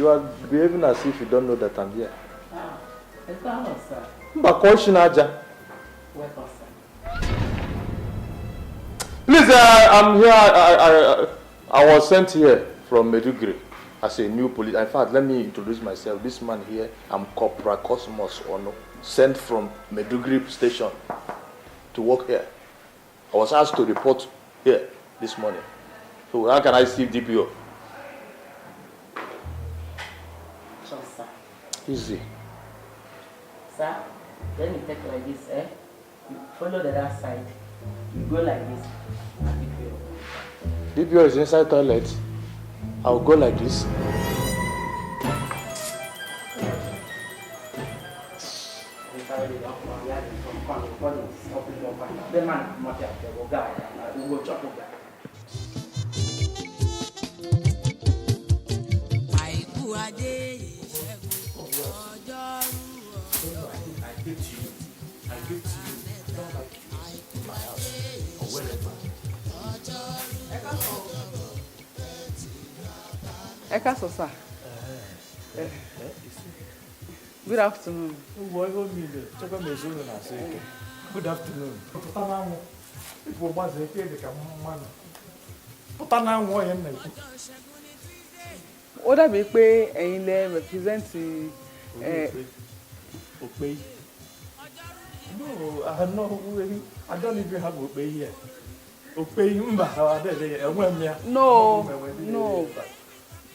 You are behaving as if you don't know that I'm here. Ah, it's not sir. Welcome, sir. Please, I'm here. I was sent here from Medugri as a new police. In fact, let me introduce myself. This man here, I'm Corporal Cosmos Ono, sent from Medugri station to work here. I was asked to report here this morning. So how can I see DPO? Sure, sir. Easy. Sir, let me take like this, eh? You follow the other side. You go like this. DPO is inside toilet. I'll go like this. I give to you, not like in my house or wherever. Sir. Good afternoon. Good afternoon. Ó dàbí pé ẹ̀yin lẹ represent Opey. No, I don't even have Opey here. Opey No.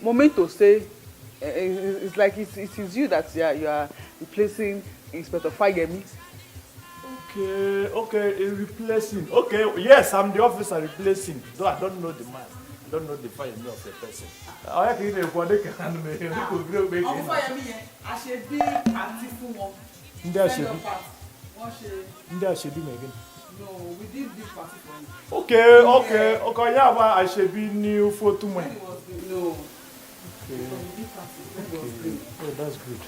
Moment to say, it's like it is you that you are replacing Inspector Fagemi. Okay, replacing. Okay, yes, I'm the officer replacing. Though I don't know the man. I don't know the Fagemi of the person. I can either one they can make. No, we did this party for you. Okay, yeah, but I should be new for 2 months. No. Okay. Oh, that's good.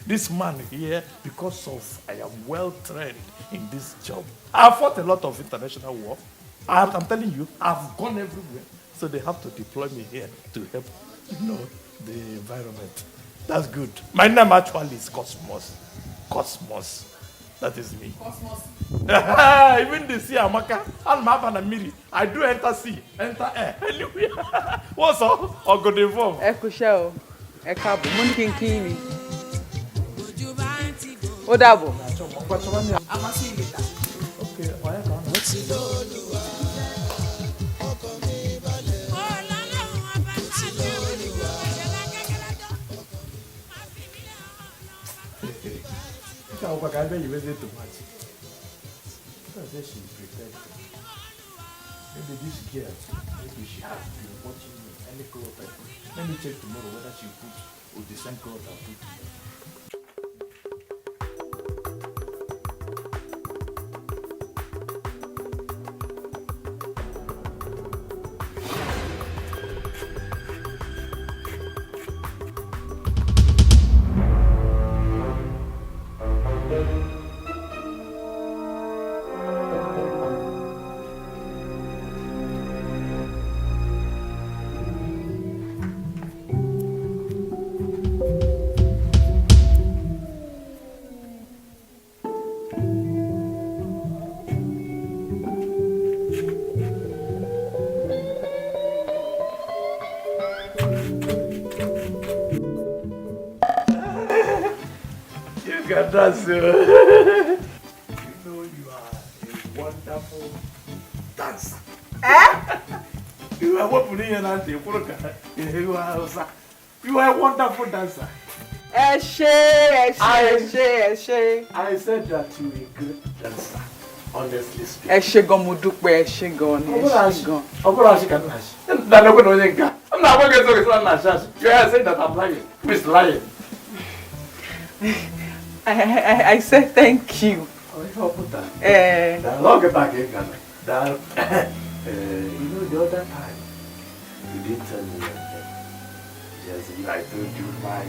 This man here, because of I am well trained in this job. I've fought a lot of international war. I'm telling you, I've gone everywhere. So they have to deploy me here to help, the environment. That's good. My name actually is Cosmos. Cosmos. That is me. Cosmos. Even the sea, Amaka, and Mapa and Miri. I do enter sea, enter air. Anyway. What's up? Or go devolve. Ekushel. Ekabo. Munikinkini. Odabo. Okay, why can't I bet you visit too much. Because she's prepared. Maybe this girl, maybe she has been watching me. Any clothes I put. Let me check tomorrow whether she put or the same clothes I put. That's you know you are a wonderful dancer. You are what putting your hand in. You are a wonderful dancer. I said that you are a great dancer. Honestly speaking. I'm not going to you are saying that I'm lying. Who is lying? I said thank you. Long back in Ghana. You know the other time you didn't tell me your name. Yes, I told you my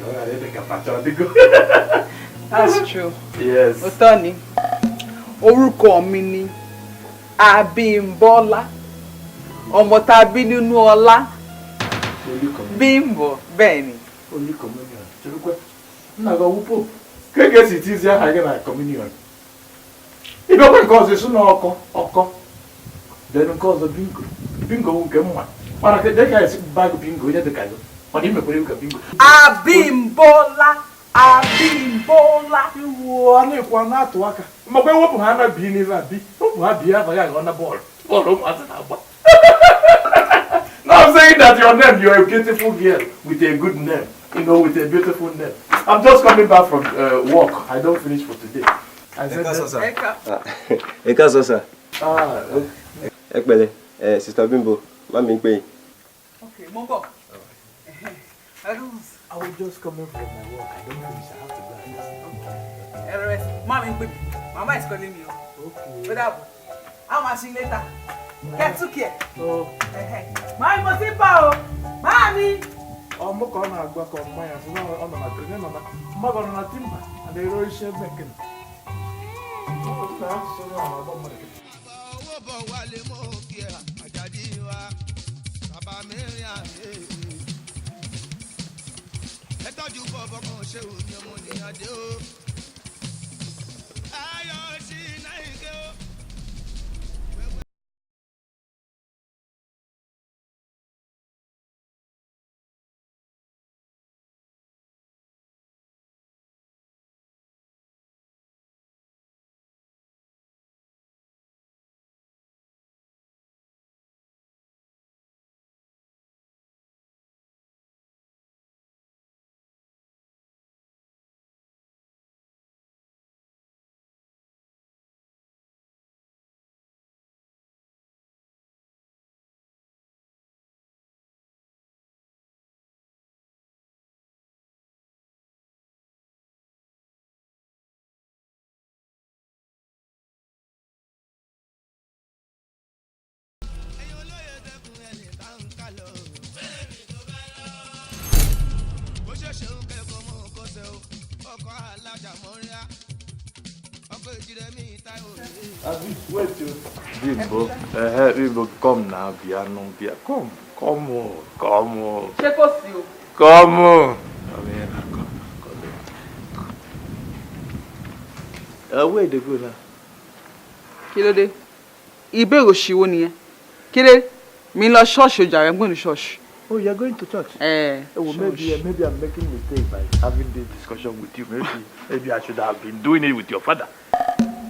That's true. Yes. Otoni. Orúkọ mi ni Abímbọ́lá. Ọmọ tá bí nínú ọlá. Bímbọ́, bẹ́ẹ̀ ni. Only communion. Chirukwe. Naga wupo. Kege sitizi ya hage na communion. Ibe kwa cause su na oko. Then cause bingo. Bingo unke mwa. Para ke deka isi bag bingo ya deka yo. Oni me kwa yuka bingo. Abimbola. Iwo ani kwa na atu aka. Mgbe wopu ha na bi ni na bi. Wopu ha bi aba ya na ball. Ball o ma na agba. No, I'm saying that your name, you're a beautiful girl with a good name. You know, with a beautiful name. I'm just coming back from work. I don't finish for today. I said Eka Sosa. okay. Ekbele, Sister Bimbo, Mami Nkpe. Okay, Mongo. I was just coming from my work. I don't finish. I have to go and listen. Mami Nkpe. Mama is calling me. Okay. What up? I'll see you later. Get to care. Oh. Mami Mosipa. Mami. Oh, I'm going to go to my house. I'm going to timber. And they roll share making. Wait, Bimbo. Bimbo, come now, piano, piano. Come on. Come on. Where they go now? Kílódé? Ìbéèrè òṣìwò nìyẹn. Kílé? Mi lọ church o jàre, I'm going to church. Oh, you're going to church? Well, maybe I'm making a mistake by having this discussion with you. Maybe I should have been doing it with your father.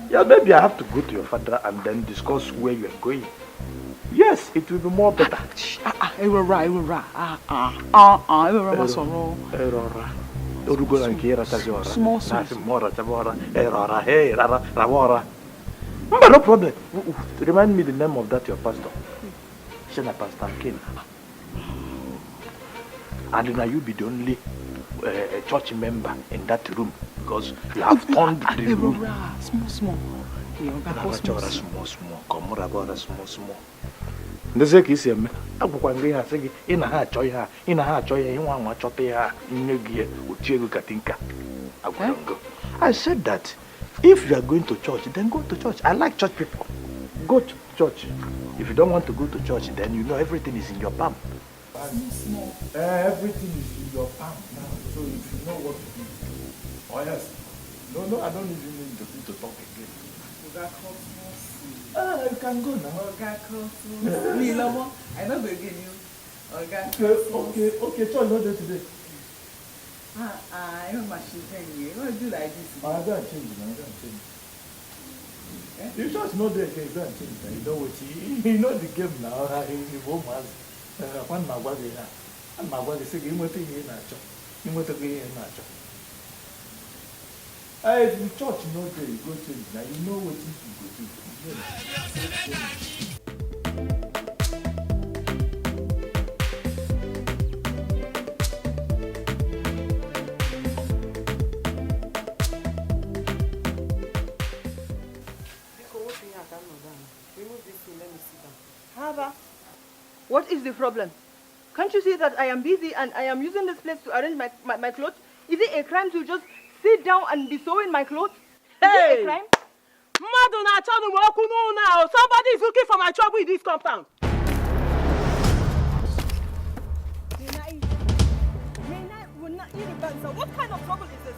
Yeah, maybe I have to go to your father and then discuss where you are going. Yes, it will be more better. Erora. Small. No problem. Remind me the name of that your pastor. Shana Pastor King. And now you be the only church member in that room because you have turned the room. Small. Small. Ndeze ka isi eme akwụkwa nri ha sị gị ị na ha achọ ihe ịnwa nwa chọta ihe ha nye gị otu ego katinka agwara ngo. I said that if you are going to church, then go to church. I like church people. Go to church. If you don't want to go to church, then you know everything is in your palm. Everything is in your palm now. So if you know what to do. Oh yes. No, I don't even need to talk again. You can go now. I know they give you. Okay, church not there today. I know my children here. What do like this? I don't change. You just know the game, don't change. You know what you know the game now. You won't man. One my body now. And my body say you want to get natural. You want to get natural. If you church no day, you go change. Now you know what you go do. What is the problem? Can't you see that I am busy and I am using this place to arrange my clothes? Is it a crime to just sit down and be sewing my clothes? Is it a crime? Somebody is looking for my trouble in this compound. answer. What kind of trouble is this?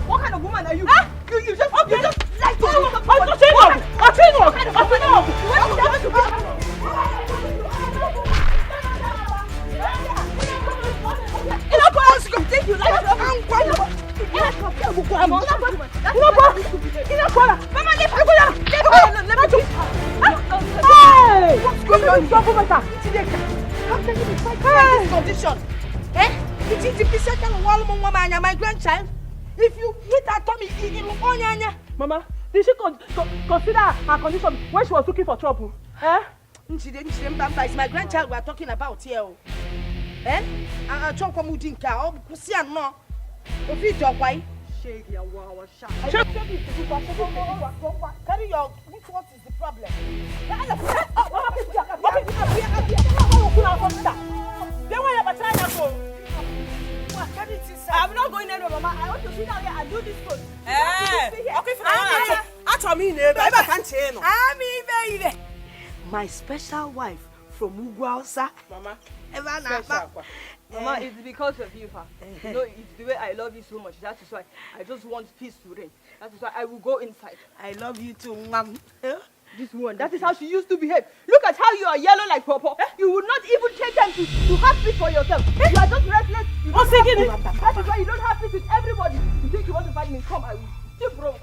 What kind of woman are you? Huh? You just like to me. What's going on? How can you be fighting in this condition? It is the second woman, my grandchild. If you hit her tummy, it will onyanya. Mama, did she consider her condition when she was looking for trouble? It's my grandchild we are talking about here. I talk about Dikeh. Oh, see, no. If you talk, why? Carry your. What is the problem? I'm not going anywhere, Mama. I want to sit down here and do this food. Okay, my special wife from Ugwausa. Mama. Mama, it's because of you, Pa. You know, it's the way I love you so much. That is why I just want peace to reign. That is why I will go inside. I love you too, Mom. This woman, that is how she used to behave. Look at how you are yellow like Pawpaw. You would not even take time to have peace for yourself. You are just restless. You don't have peace. That is why you don't have peace with everybody. You think you want to fight me? Come, I will. Mama,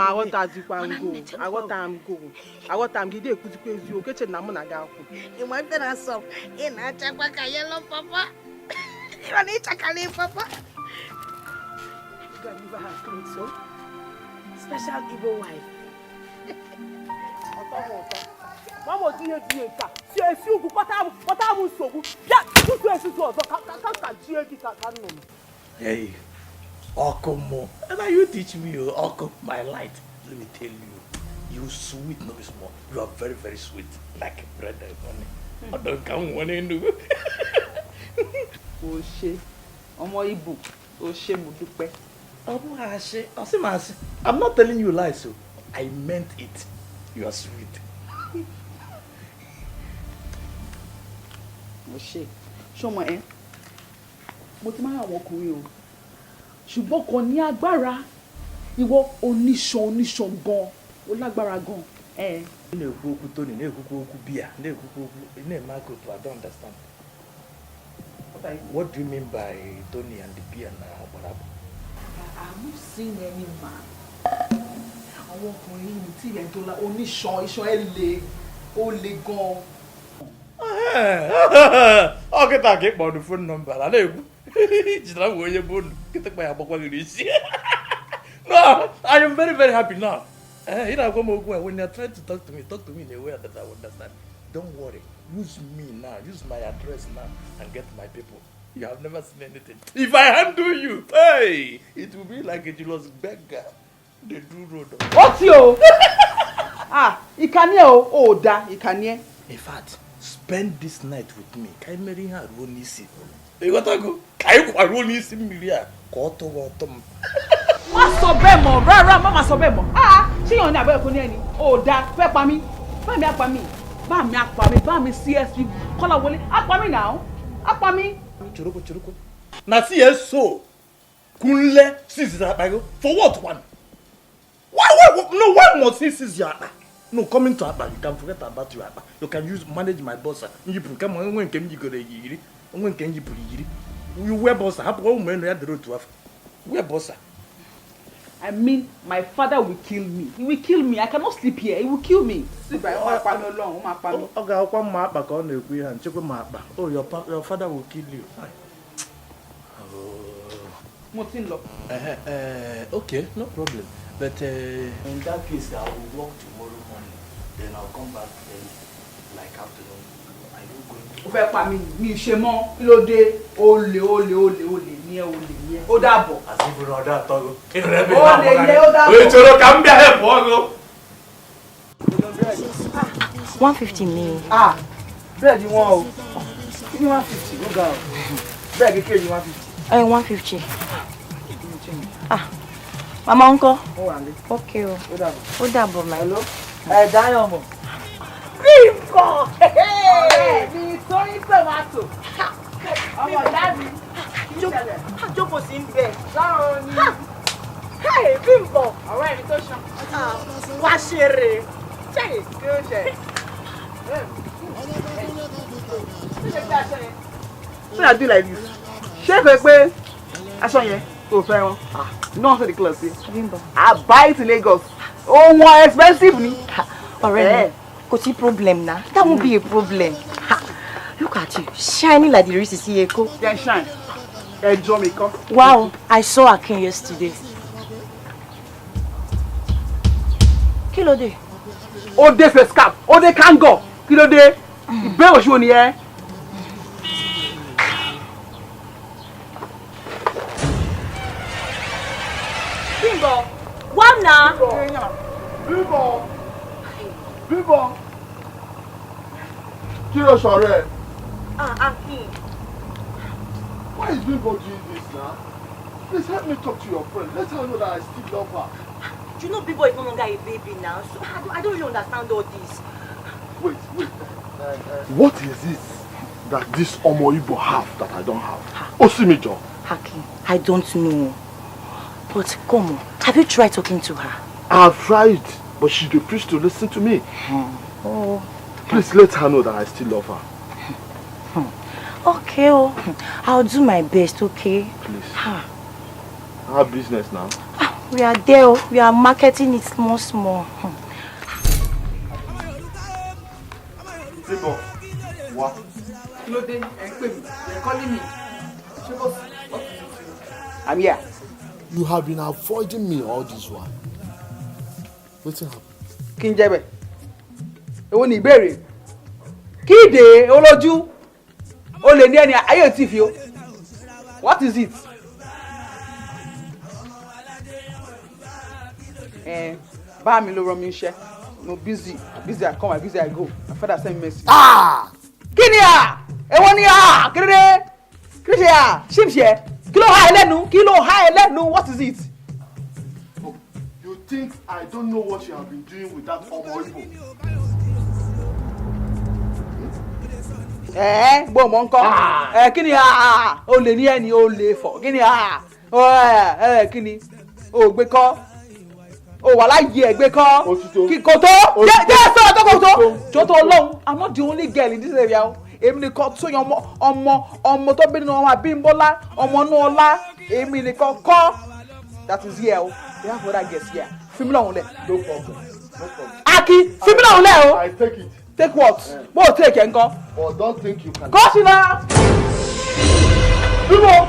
I want to go. I want to go. I want to get you. Get your number. You might be a song. In a chapaka yellow, Papa. You want to eat Papa? You can never have clothes, so. Special Igbo wife. Mama, do you see you what I was so good? Yeah, you Hey, Okomo, and now you teach me, Oko, my light. Let me tell you, you sweet, no small. You are very, very sweet, like bread and honey. I don't come one in. Oshe, Omo Igbo, Oshe Mudupe. I'm not telling you lies, so I meant it. You are sweet. Oshe, Shomo mo ti máa àwọn ọkùnrin o. Ṣùgbọ́n kò ní agbára. Ìwọ oníṣan gan. Ó lágbára gan. I don't understand. What do you mean by Tony and the beer now? I've not seen any man. Àwọn ọkùnrin ní tí ẹ̀ tó la oníṣan iṣan ó le gan. Okay, take it the phone number. No, I am very, very happy now. When you are trying to talk to me in a way that I understand. Don't worry. Use me now. Use my address now and get my people. You have never seen anything. If I handle you, hey, it will be like a jealous beggar. They do road. What's you? Ikanye o da Ikanye. In fact, spend this night with me. Kai marry her Ronisi. You got to go. Kai kwa Ronisi milia. Koto wotom. Má sọ bẹ́ẹ̀ mọ́, rárá má sọ bẹ́ẹ̀ mọ́. Ṣé yàn ní abẹ́ ẹ̀kọ́ ní ẹni? Ó da fẹ́ pa mí. Bá mi apa mi CSP Kọ́lá wọlé. Apa mi now. Apa mi. Choroko. Na CSO. Kunle seize that bago. For what one? Why must he seize your Akpa? No, coming to Akpa, you can forget about your Akpa. You can manage my boss. You come on when can you go to Yiri? When can you put Yiri? You wear boss. How one man had the road to have. Where boss? I mean, my father will kill me. He will kill me. I cannot sleep here. He will kill me. Oh, your father will kill you. Okay, no problem. But in that case, I will walk tomorrow morning. Then I'll come back like afternoon. Are you going to? Ó fẹ́ pa mí, mi ṣe mọ́. Kí ló dé? Olè ní ẹ. Ó dàbọ̀. Asibu na ọ̀dà tọ́gọ̀. Olè ní ẹ, ó dàbọ̀. Oye choro ka mbia he pogo. 150 ni. Bread you want? Give me 150. No go. Bread you 150. 150. Mama uncle. Okay. Ó dàbọ̀ ma. Hello. Dayo mo. Bimbo! Hey! Mi torí tomato. Ọmọ daddy. Jókòó sí ń bẹ̀. Báwo ni? Hey, Bimbo. Ọ̀rẹ́ mi tó ṣan. Wá ṣeré. Ṣé kí ló ṣe? What I do like this? Ṣé fẹ́ pé aṣọ yẹn kò fẹ́ wọn? No say the clothes say. Bimbo. I buy it in Lagos. Oh, more expensive ni. Already. Kò sí problem na. That won't be a problem. Look at you, shining like the RCC Echo. Yeah, shine. Enjoy me, come. Wow, I saw Akin yesterday. Kí ló dé? Ó dé face cap. Ó dé kango. Kí ló dé? Ìbẹ́ òṣù ni ẹ. Bimbo, one na. Bimbo. Bimbo. Kí ló ṣọ̀rẹ́? Akin. Why is Bimbo doing this now? Please help me talk to your friend. Let her know that I still love her. You know Bimbo is no longer a baby now, so I don't really understand all this. Wait. What is it that this Omo Igbo have that I don't have? Osimijo. Akin, I don't know. But come on, have you tried talking to her? I've tried, but she refused to listen to me. Oh. Please let her know that I still love her. Okay, I'll do my best, okay? Please. I have business now. We are there, we are marketing it small. Bimbo, what? You're calling me. I'm here. You have been avoiding me all this while. What's happened? Kí n jẹ́ bẹ̀. Èwo ni ìbéèrè? Kíde olójú. O lè ní ẹni ayé ò tí fi o. What is it? Bá mi ló rán mi iṣẹ́. No busy I come, busy I go. My father send me message. Kí ni à? Èwo ni à? Kí ló dé? Kí ló ṣe à? Ṣíṣe? Kí ló há ẹ lẹ́nu? Kí ló há ẹ lẹ́nu? What is it? Oh, you think I don't know what you have been doing with that Omo Igbo? Bó mọ̀ ńkọ́. Kí ni à? O lè ní ẹni o lè fọ̀. Kí ni à? Kí ni? O gbé kọ́. O wà láyé ẹgbẹ́ kọ́. Kò tó. Jẹ́ sọ̀rọ̀ tó kò tó. Jọ́tọ̀ Ọlọ́run, I'm not the only girl in this area. Èmi nìkan tó yan ọmọ tó bí nínú ọmọ Abímbọ́lá, ọmọ inú ọlá, èmi nìkan kọ́. That is here o. We have other guests here. Fimi lọ́hùn lẹ̀. No problem. Aki, fimi lọ́hùn lẹ̀ o. I take it. Take what? Bó o take ẹ̀ nǹkan. But don't think you can. Kọ́sì náà. Bíbọ̀.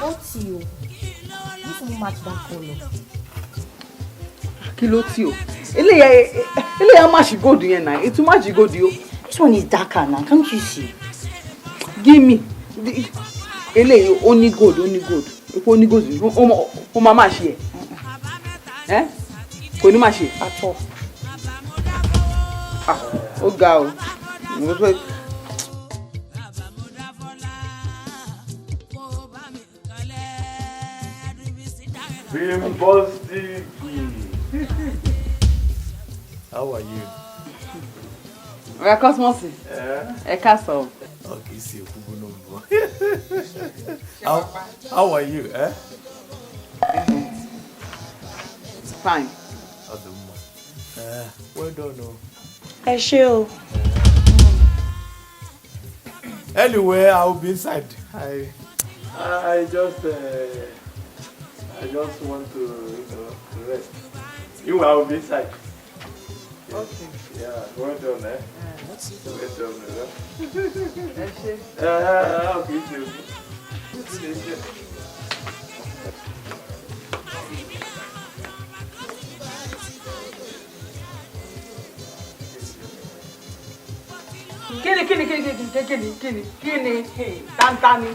Oti o. This will match that color. Kí ló tí o? Eléyà match gold yẹn náà. It match gold o. This one is darker now, can't you see? Give me. Eléyà only gold. Epo only gold. O máa match yẹ. Kò ní match yẹ. At all. Ó ga o. Bimbo's Dikeh. How are you? Ọ̀rẹ́ Cosmos. Ẹ káàsán. Okay, see you. How are you? Fine. Well done. Ẹ ṣé o. Anyway, I'll be inside. I just want to, rest. You will be inside. Okay. Yeah, well done, Well done, Ẹ ṣé. Okay, too. Kíni, tántání,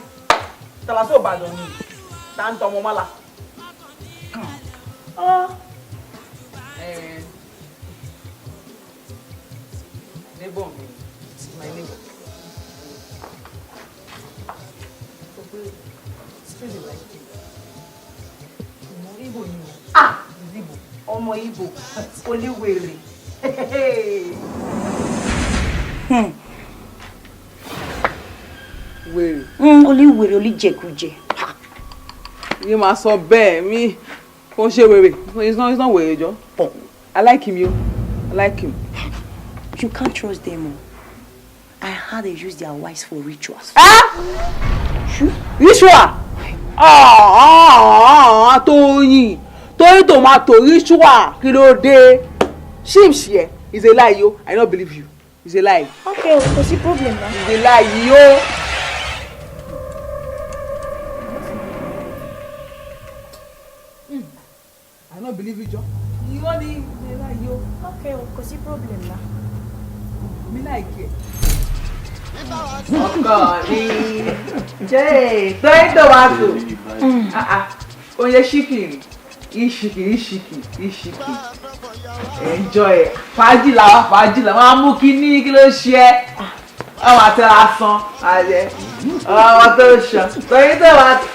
tàlàsó Ìbàdàn ni, tántọ́ ọmọ mọ́lá. Neighbor, my neighbor. Ah, Igbo. Ọmọ Igbo. Oliwere. Wèrè. Oliwere, olijekuje. You must so bad me. Kò ṣe wèrè. It's not wèrè, Joe. I like him, you. I like him. You can't trust them. I heard they use their wives for rituals. Ritual? Tóyìn. Tóyìn tomato ritual. Kí ló dé? Shims here. It's a lie, yo. I don't believe you. It's a lie. Okay, what's the problem now? It's a lie, yo. I don't believe you, Joe. You only it's a lie, yo. Okay, what's the problem now? Me like it. Ọkọ mi jẹ́ Tóyìn tomato. Oye chicken. Ishiki. Enjoy. Fàájì làwa mú kíní kí ló ṣe ẹ́. Ọmọ àti lásán àjẹ. Ọmọ tó ṣan. Tóyìn tomato.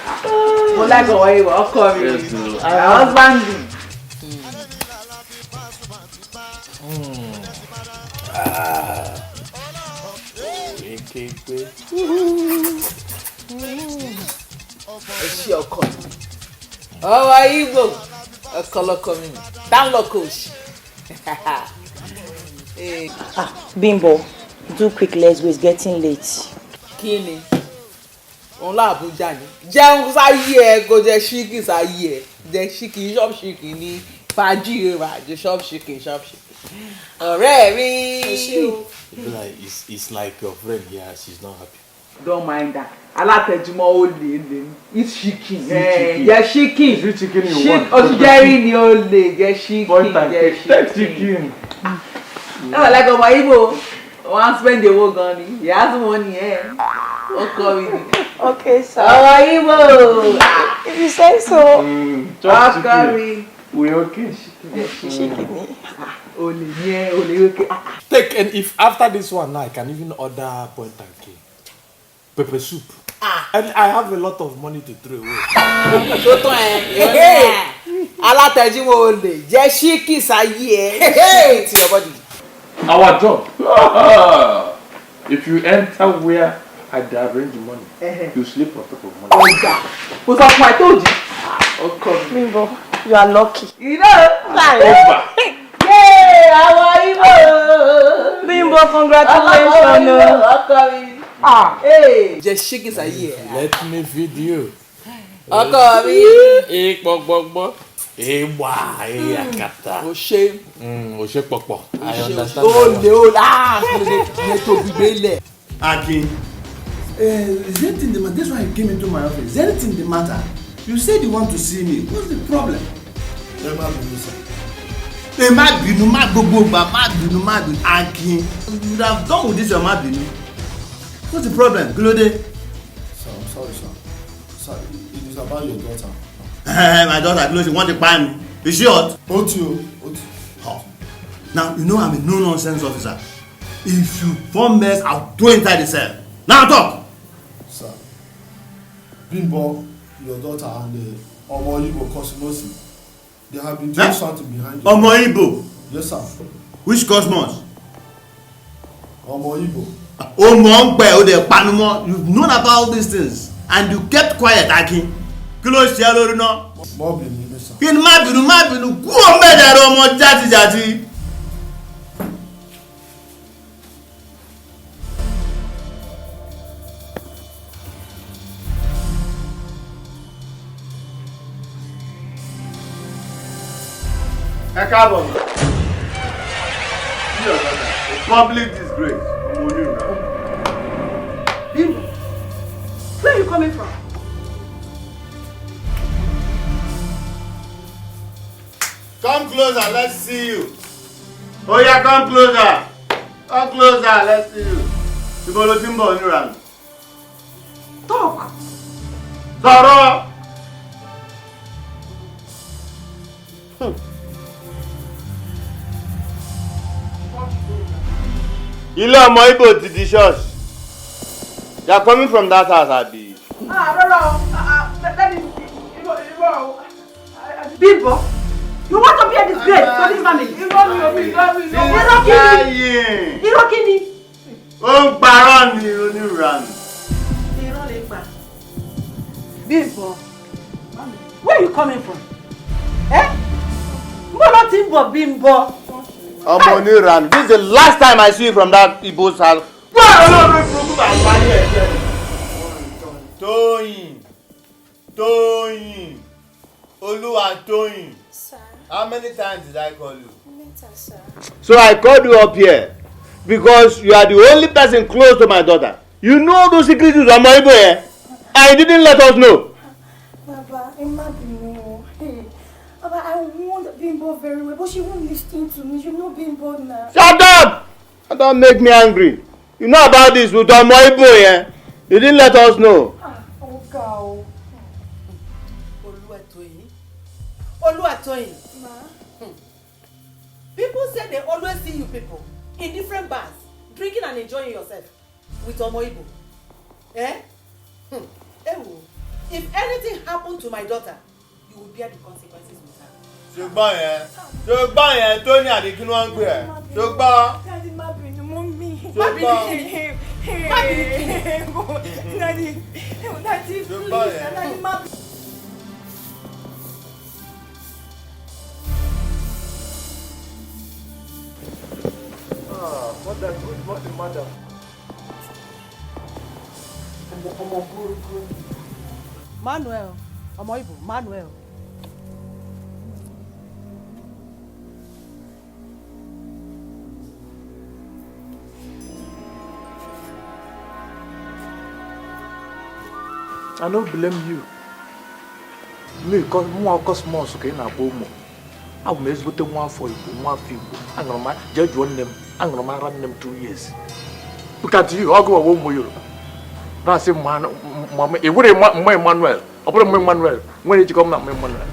Mo láìpẹ́ wọ́n ìwọ̀ ọkọ mi. My husband. Ẹ ṣe ọkọ mi. Ọwọ́ Igbo ọkọlọkọ mi dánlọkọ òsì. Bimbo, do quick, let's go, it's getting late. Kí ni? Òun lá Àbújá ni. Jẹun sáyé ẹ kò jẹ ṣíkì sáyé ẹ. Jẹ ṣíkì ṣọ́ọ̀bù ṣíkì ní fàájì rẹ̀ àjẹ ṣọ́ọ̀bù ṣíkì. Ọ̀rẹ́ mi. It's like your friend here, she's not happy. Don't mind that. Alátẹ̀júmọ́ ó lè eat chicken. Jẹ chicken. Is it chicken you want? Oṣù jẹ́rìí ni ó lè jẹ chicken. Take chicken. Náà like ọmọ Igbo, wọ́n spend owó gan ni. He has money ẹ̀. Ó kọ́ mi ni. Okay, sir. Ọmọ Igbo. If you say so. Ọkọ mi. We okay? Olè ní ẹ, olè okay. Take, and if after this one now I can even order point and cake. Pepper soup. And I have a lot of money to throw away. Ṣótó ẹ̀. Alátẹ̀júmọ́ ó lè jẹ chicken sáyé ẹ̀. It's your body. Our job. If you enter where I arrange the money, you sleep on top of money. Ọjà. Mo sọ fún ẹ tó jì. Ọkọ mi. Bimbo, you are lucky. You know? Over. Yay! Àwọn Igbo. Bimbo, congratulations. Ọkọ mi. Jẹ chicken sáyé ẹ̀. Let me feed you. Ọkọ mi. Gbọgbọgbọ. Akata. O ṣe. O ṣe pọ̀pọ̀. I understand. O lè tó gbígbé lẹ̀. Akin, is anything the matter? That's why I came into my office. Is anything the matter? You said you want to see me. What's the problem? Ẹ má bínú sir. Ẹ má bínú, má gbogbo gbà, má bínú. Akin, you have done with this, má bínú. What's the problem? Kí ló dé? Sir, I'm sorry, sir. Sir, it is about your daughter. My daughter, kí ló ṣe wọ́n ti pa mi? Is she hot? Oti. Now, you know I'm a no-nonsense officer. If you form mess, I'll throw inside the cell. Now talk! Sir, Bimbo, your daughter, and Omo Igbo Cosmos, they have been doing something behind you. Omo Igbo? Yes, sir. Which Cosmos? Omo Igbo. Omo Ngbe, Ode Panumọ. You've known about these things and you kept quiet, Akin. Kí ló ṣe lórí náà? Má bínú, sir. Kí ni má bínú, kú ọmọ ẹ̀dẹ̀rẹ̀ ọmọ játijàti. Ẹ káàbọ̀. Public disgrace. Bimbo, where are you coming from? Come closer, let's see you. Oh yeah, come closer. Come closer, let's see you. Ibo ló ti ń bọ̀ níra. Talk. Sọ̀rọ̀. Ilé ọmọ Igbo ti di church. You are coming from that house, Abi. Bimbo, you want to be a disgrace to this family? Irọ́ kí ni? Ó ń parọ́ ni oníranù. Bimbo, where are you coming from? Mbolo ti ń bọ̀ Bimbo. Ọmọ oníranù. This is the last time I see you from that Igbo's house. Tóyìn. Oluwatoyin. Sir. How many times did I call you? Later, sir. So I called you up here because you are the only person close to my daughter. You know those secrets of Igbo here, and you didn't let us know. Baba, imagine. Baba, I warned Bimbo very well, but she won't listen to me. You know Bimbo now. Shut up! Don't make me angry. You know about this with Igbo here. You didn't let us know. Okay. Oluwatoyin. Ma. People say they always see you people in different bars, drinking and enjoying yourself with Omo Igbo. If anything happened to my daughter, you will bear the consequences with her. Ṣùgbọ́n yẹn Tony àdìkí ló ń gbé ẹ̀. Ṣùgbọ́n. Daddy, má bínú, mommy. Ṣùgbọ́n. Daddy, please. Daddy, má bínú. What's the matter? Manuel, Omo Igbo, Manuel. I don't blame you. Me, cause more cosmos okay na bomo. I will mess with the one for Igbo. I'm gonna judge one them. I'm gonna run them 2 years. Look at you, I'll go a woman with you. That's a man, Mamma. It would my Manuel. I'll put my Manuel. When did you come out, my Manuel?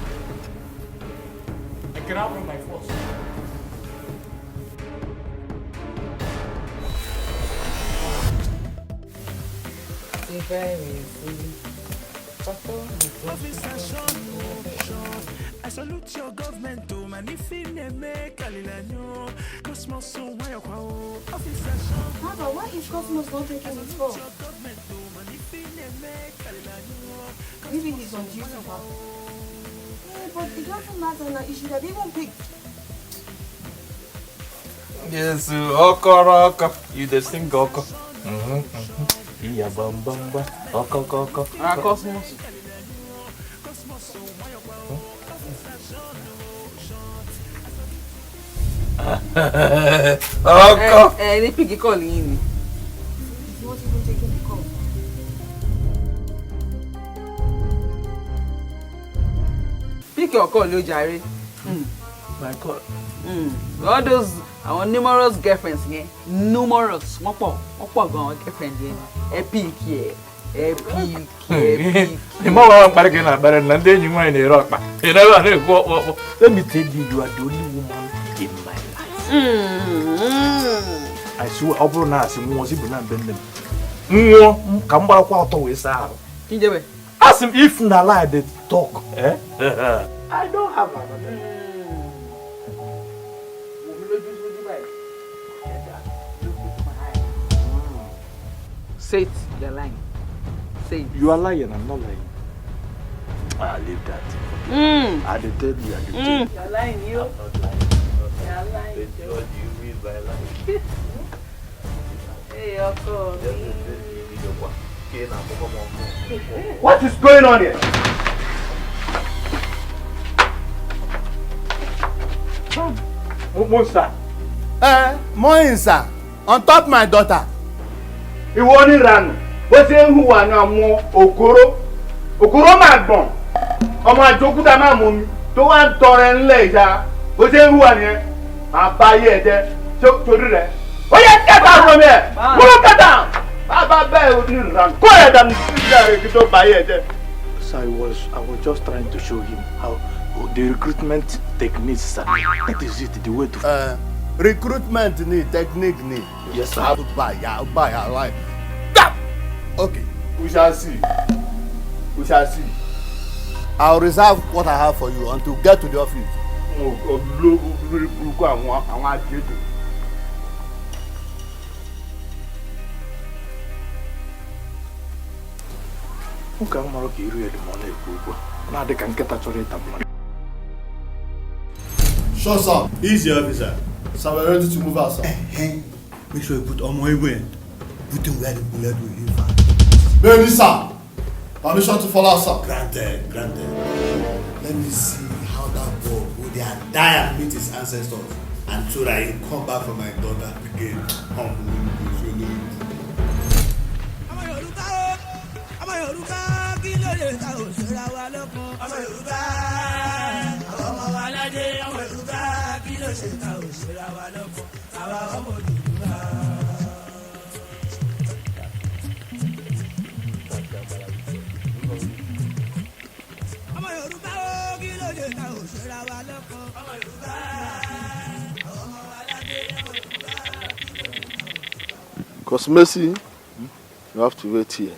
I can have my force. I salute your government to manifine make alilanyo Cosmos so why officer Papa, why is Cosmos not taking his phone? Maybe he's on duty, Papa. Yeah, but it doesn't matter now. You should have even picked. Yes, Oko. You the sing Oko. Yeah, bam. Oko. Cosmos. Any piggy calling in. He's not even taking the call. Pick your call, you Jerry. My God. All those our numerous girlfriends, yeah. Numerous. What girlfriend, yeah. Epic, yeah. Epic. The more I'm bargaining about it, and then you might rock. You never know. Let me tell you, you are the only woman in my life. I swear, I'll pronounce him was even not bending. Come back out with Sarah. Ask him if not lie, they talk. I don't have another. Say it, you're lying. Say it. You are lying, I'm not lying. I'll leave that. I did tell you, You're lying, you. I'm not lying. You're lying. What do you mean by lying? Hey, Uncle. What is going on here? Monster. Morning, sir. On top my daughter. He won't run. What's in who are now more Okoro? Okoro Magbon. Ọmọ àjòkúta máa mú mi tó wá ń tọrẹ ńlẹ̀ ìjà. What's in who are here? Màá bá yé ẹ̀jẹ̀ torí rẹ̀. Ó yẹ get out from here. Go get down. Bàbá bẹ́ẹ̀ ò ní ràn. Kó ẹ̀ dànù sílẹ̀ rẹ̀ kí tó bá yé ẹ̀jẹ̀. So I was just trying to show him how the recruitment techniques, sir. That is it, the way to. Recruitment need, technique need. Yes, sir. Buy, like. Okay, we shall see. We shall see. I'll reserve what I have for you until you get to the office. Nwoke ahụ mara ka iru ya dị ma ọ na-ekwu okwu na-adị ka nkịta chọrọ ịta mmadụ. Sure, sir. Easy, officer. So we're ready to move out, sir. Make sure you put on my way. Put him where the bullet will hit. Baby, sir. Permission to follow, sir. Granted. Let me see how that boy would die and meet his ancestors, and so that he come back for my daughter again. Cause Mercy, you have to wait here.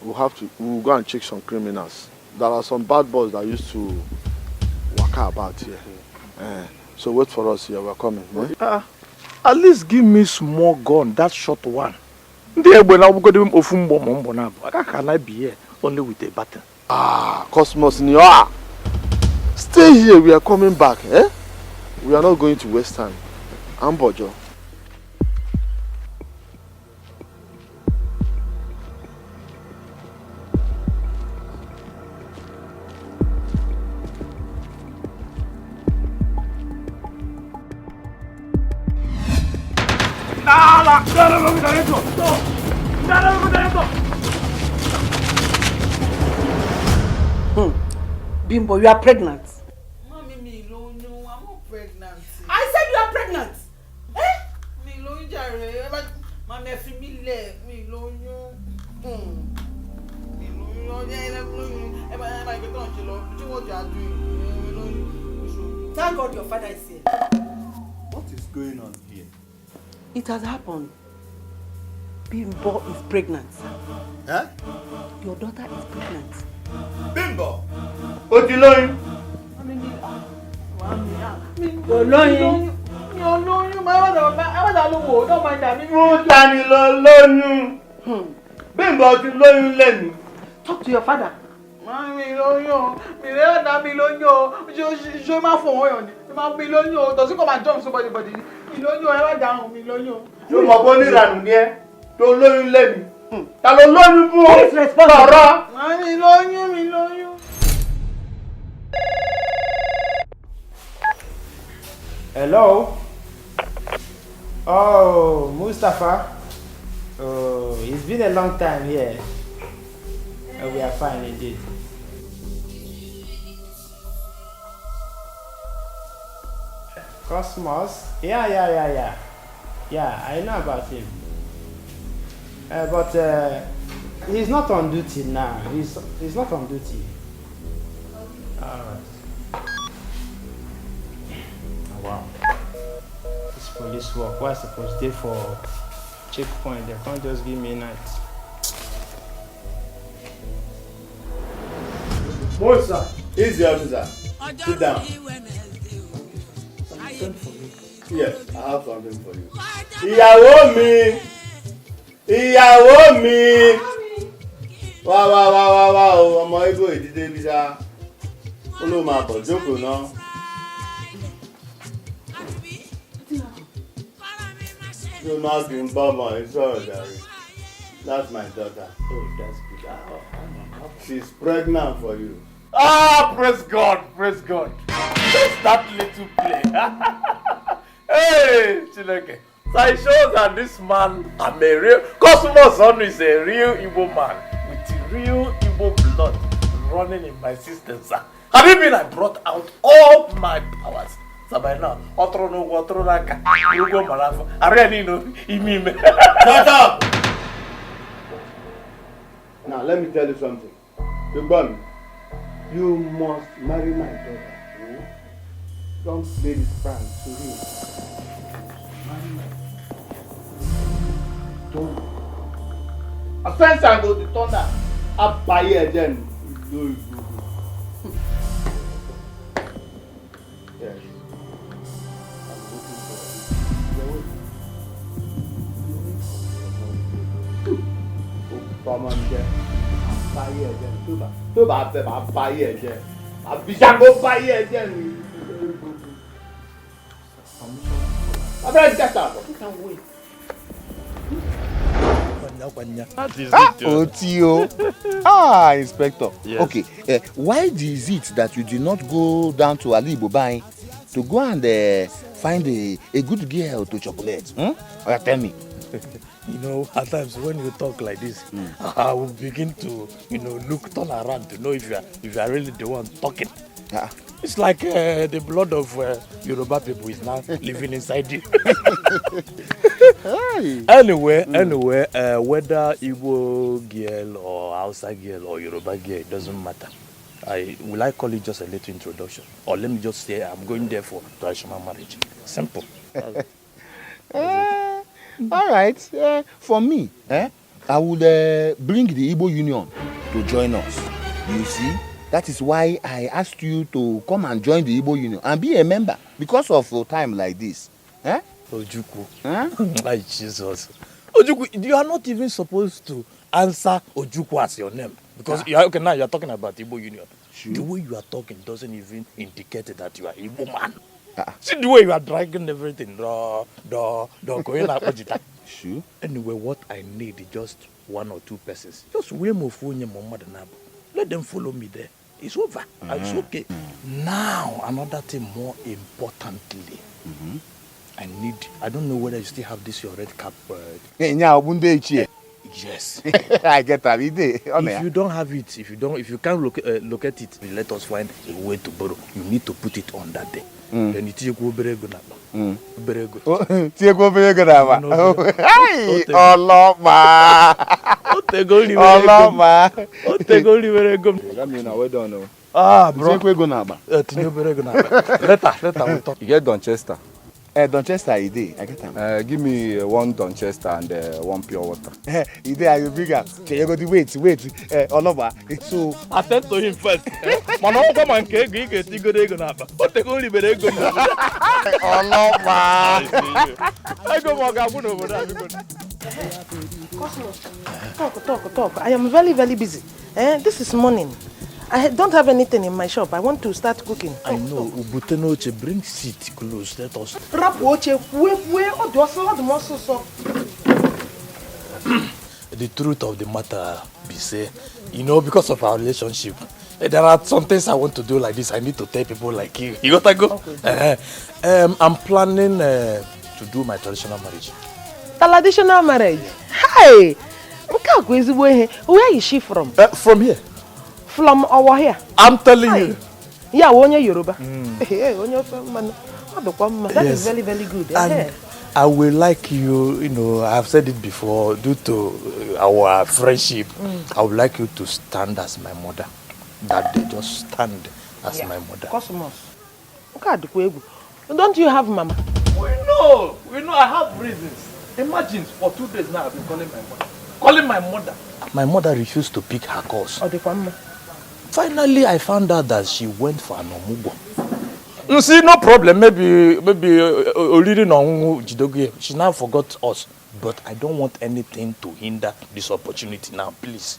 We'll go and check some criminals. There are some bad boys that used to walk about here. So wait for us here, we're coming. At least give me small gun, that short one. When I go to how can I be here only with a button? Cosmos, stay here, we are coming back. We are not going to waste time. Ambojo. Bimbo, you are pregnant. Mommy, I'm not pregnant. I said you are pregnant. My nephew, Thank God your father is here. What is going on here? It has happened. Bimbo is pregnant. Your daughter is pregnant. Bimbo! What you learn? Bimbo ti lóyún lẹ́nu. Talk to your father. Does it come and jump somebody? Ṣé mo bọ́ níranù ni ẹ́ tó lóyún lẹ́nu? Ta ló lóyún fún ọ? Sọ̀rọ̀. Mi lóyún. Hello? Oh, Mustafa. Oh, it's been a long time here. Oh, we are fine indeed. Cosmos? Yeah. Yeah, I know about him. But he's not on duty now. He's not on duty. Alright. Oh, wow. This police work, what's supposed to do for checkpoint? They can't just give me a night. Boy, sir. Easy, officer. Sit down. Send for me. Yes, I have something for you. Ìyàwó mi. Wá o, ọmọ Igbo ìdílé bí sá. Ó ló máa bọ̀ jókòó náà. Ṣé máa kì í bọ́ ọmọ yìí sọ̀rọ̀ jàre? That's my daughter. Oh, that's good. She's pregnant for you. Praise God. Just that little play. Hey, Chineke. So it shows that this man, I'm a real Cosmos son is a real Igbo man with real Igbo blood running in my system, sir. Have you been? I brought out all my powers. So by now, Shut up! Now let me tell you something. You must marry my daughter. Don't play this prank to him. Offense and go the thunder. Up by here then. Yes. I'm looking for buy here then. Two buy here then. I go buy here then. I'm ready to get out. You can wait. Otio. Inspector. Yes. Okay, why is it that you did not go down to Ali Bobai to go and find a good girl to chocolate? Or tell me. You know, at times when you talk like this, I will begin to, turn around to know if you are really the one talking. It's like the blood of Yoruba people is now living inside you. Anyway, whether Igbo girl or Hausa girl or Yoruba girl, it doesn't matter. Will I call it just a little introduction? Or let me just say I'm going there for traditional marriage. Simple. All right. For me, I would bring the Igbo Union to join us. You see? That is why I asked you to come and join the Igbo Union and be a member because of a time like this. Ojuku. Like Jesus. Ojuku, you are not even supposed to answer Ojuku as your name. Because now you are talking about Igbo Union. Sure. The way you are talking doesn't even indicate that you are Igbo man. See the way you are dragging everything. Going up. Sure. Anyway, what I need is just one or two persons. Just way more phone your mama than Abu. Let them follow me there. It's over. It's okay. Now, another thing more importantly. I don't know whether you still have this your red cap. Yes. I get that. If you don't have it, if you can't locate it, let us find a way to borrow. You need to put it on that day. Then you take go berego na ba. Berego. Take go berego na ba. Hey, Oloma. Oloma. Otego liberego. That mean we don't know. Bro. Take go na ba. Tinyo berego na ba. Later we talk. You get Donchester. Donchester I dey. I get am. Give me one Donchester and one pure water. You dey, I will bring am. You go wait. Oloma. So attend to him first. Mana o come and ke get tigo dey go na ba. Otego liberego. Oloma. I go mo ga fun over there. Talk. I am very, very busy. This is morning. I don't have anything in my shop. I want to start cooking. I know. Ubutenoche, bring seat close. Let us. The truth of the matter be say, because of our relationship, there are some things I want to do like this. I need to tell people like you. You gotta go. Okay. I'm planning to do my traditional marriage. Traditional marriage? Hey! Where is she from? From here. From over here? I'm telling you. Yeah, onye Yoruba. That is very, very good. And I will like you, I have said it before, due to our friendship, I would like you to stand as my mother. That they just stand as my mother. Cosmos. Don't you have mama? We know, I have reasons. Imagine, for 2 days now I've been calling my mother. My mother refused to pick her calls. Finally, I found out that she went for an omugo. You see, no problem. Maybe she now forgot us. But I don't want anything to hinder this opportunity now, please.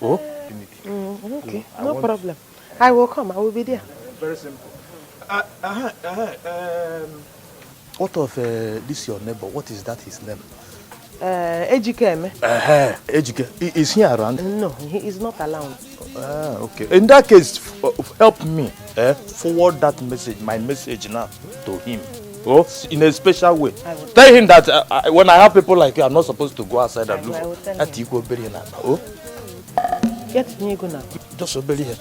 Okay, no problem. I will come. I will be there. Very simple. What of this your neighbor? What is that his name? Ejike. Ejike. Is he around? No, he is not around. Okay. In that case, help me forward that message, my message now, to him. In a special way. Tell him that when I have people like you, I'm not supposed to go outside and look for. Just obey here.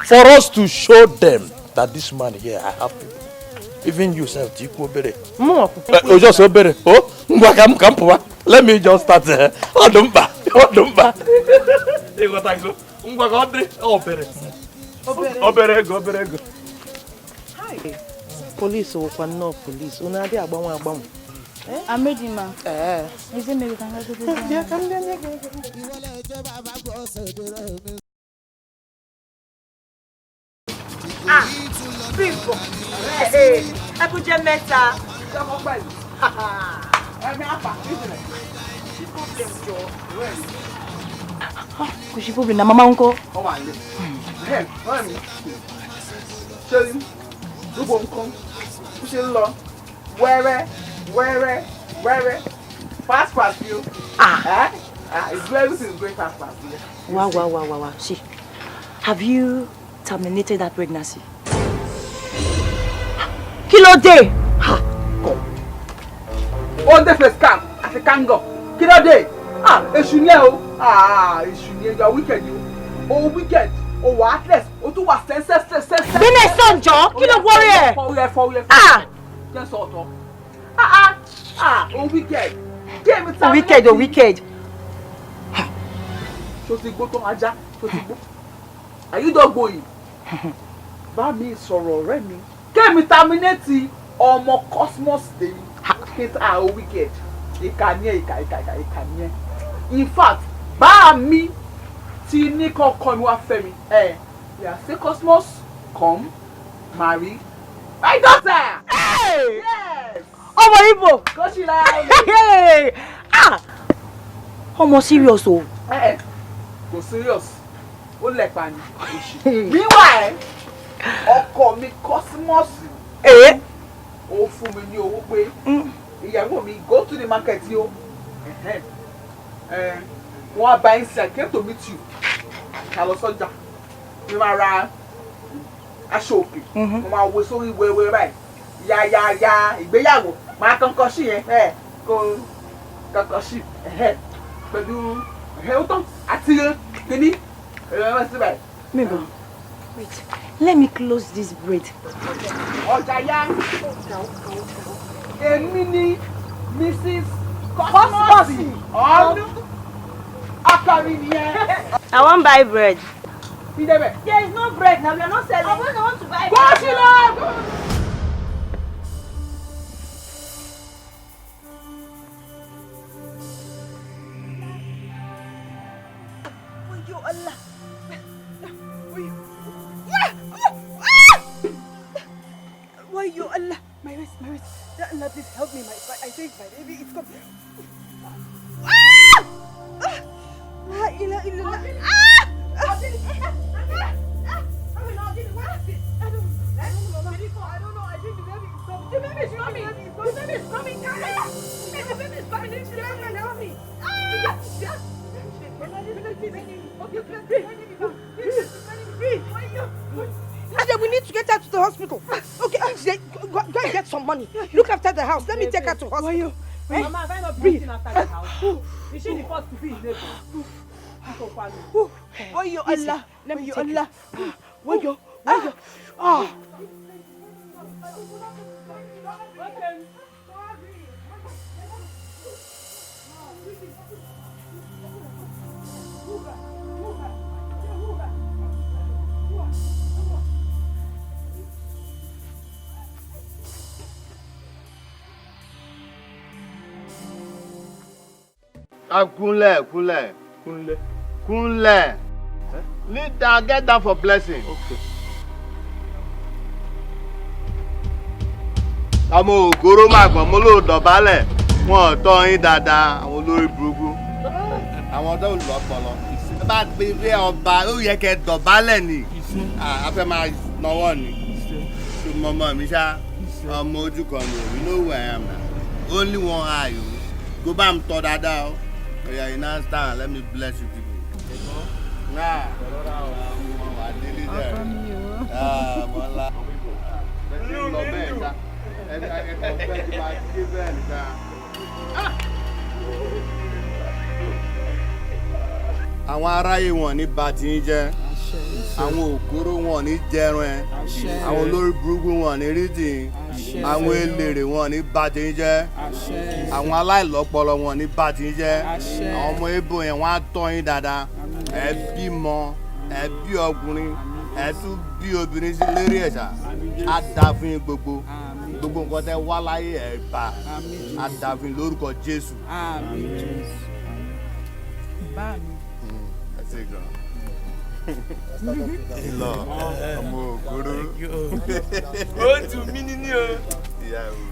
For us to show them that this man here, I have people. Even you self, just obey. Let me just start. Police or no police. Una dey agbanwe. I'm ready, ma. Is it maybe we can go to this? Yeah, come there. Bimbo. Hey, I could just met her. Come on, baby. I'm apa, isn't it? Kò sí problem na mama unko. Oh my God. Hey, mami. Ṣé gbogbo nǹkan ó ṣe ń lọ wẹ́rẹ́ fast you. It's everything is going fast you. Wow. See, have you terminated that pregnancy? Kí ló dé? On the first camp, as a kango. Kí ló dé? Èṣù ni ẹ́ o. Èṣù ni ẹ́, you are wicked you. Oh, wicked. Oh, heartless. Oh, too was senseless. Bínú ẹ̀sán jọ, kí ló wọrí ẹ̀? Fọwọ́. Just sort of. Oh, wicked. Wicked. Ṣó ti gbó tán ajá, ṣó ti gbó. Àyídọ́gbò yìí. Bá mi sọ̀rọ̀ ọ̀rẹ́ mi. Kémi terminate ọmọ Cosmos tèmi. Oh, wicked. Ìkà ni ẹ́. In fact, bá mi tí ní kọ́kọ́ mi wá fẹ́ mi. Yeah, say Cosmos come marry my daughter. Hey! Yes! Ọmọ Igbo! Kò sí lára mi. Ọmọ serious o. Kò serious. Ó lẹ̀pa ni. Meanwhile, ọkọ mi Cosmos. Ó fún mi ní owó pé ìyàwó mi go to the market yo. Wọ́n á bá yín sí I came to meet you. Ká lọ sọ́jà. Mi máa ra aṣọ òkè. Mo máa wo sórí wẹ́wẹ́ báyìí. Ya ìgbéyàwó. Máa kankan sí yẹn. Kó kankan sí. Pẹ̀lú ó tán àti kíní. Mabel, wait. Let me close this braid. Ọjà ya. Èmi ni Mrs. Cosmos. Akari nìyẹn. I wan buy bread. There is no bread now. We are not selling. I want to buy bread. Go, Sheila! Wayo Allah. My wrist. Allah, please help me. I think my baby is coming. La ilaha illallah. The baby is coming. We need to get her to the hospital. Okay, go and get some money. Look after the house. Let me take her to hospital. Mama, if I not breathing after the house, is she the first to be in labor? Wayo Allah. Let me take Allah. Wayo. Kunle. Lead down, get down for blessing. Okay. Àmọ́ ògóró máa gbọ̀n mo ló dọ̀bálẹ̀ wọn ò tọ́ yín dáadáa àwọn olórí burúkú. Àwọn ọ̀dọ́ olùlọ́pọ̀lọ́. Ẹ bá gbé ilé ọba ó yẹ kẹ́ dọ̀bálẹ̀ ni. A fẹ́ máa náwó ni. Ṣùgbọ́n ọmọ mi ṣá ọmọ ojú kan ni èmi ló wẹ̀ ẹ́ mà. Only one eye o. Go bá mi tọ́ dáadáa o. Oya you now stand, let me bless you people. Nah. Wà á délé dẹ̀. Mọ́lá. Bẹ́ẹ̀ lọ bẹ́ẹ̀ ṣá. Àwọn aráyé wọn ní bà tí ń jẹ́, àwọn òkúrò wọn ní jẹrun ẹ, àwọn olórí burúkú wọn ní rídìn, àwọn elèrè wọn ní bà tí ń jẹ́, àwọn aláìlọ́pọlọ wọn ní bà tí ń jẹ́, àwọn ọmọ Ìgbò yẹn wọ́n á tọ́ yín dáadáa, ẹ bímọ, ẹ bí ọkùnrin, ẹ tún bí obìnrin sí lérí ẹ̀ṣà, á dá fún yín gbogbo. gbogbo nǹkan tẹ́ wá láyé ẹ̀ bá àdàfin lórúkọ Jésù. Àmín. Bá mi. Ẹ ṣé gan. Ìlọ ọmọ ògóró. Ó tún mí níní o. Ìyàwó.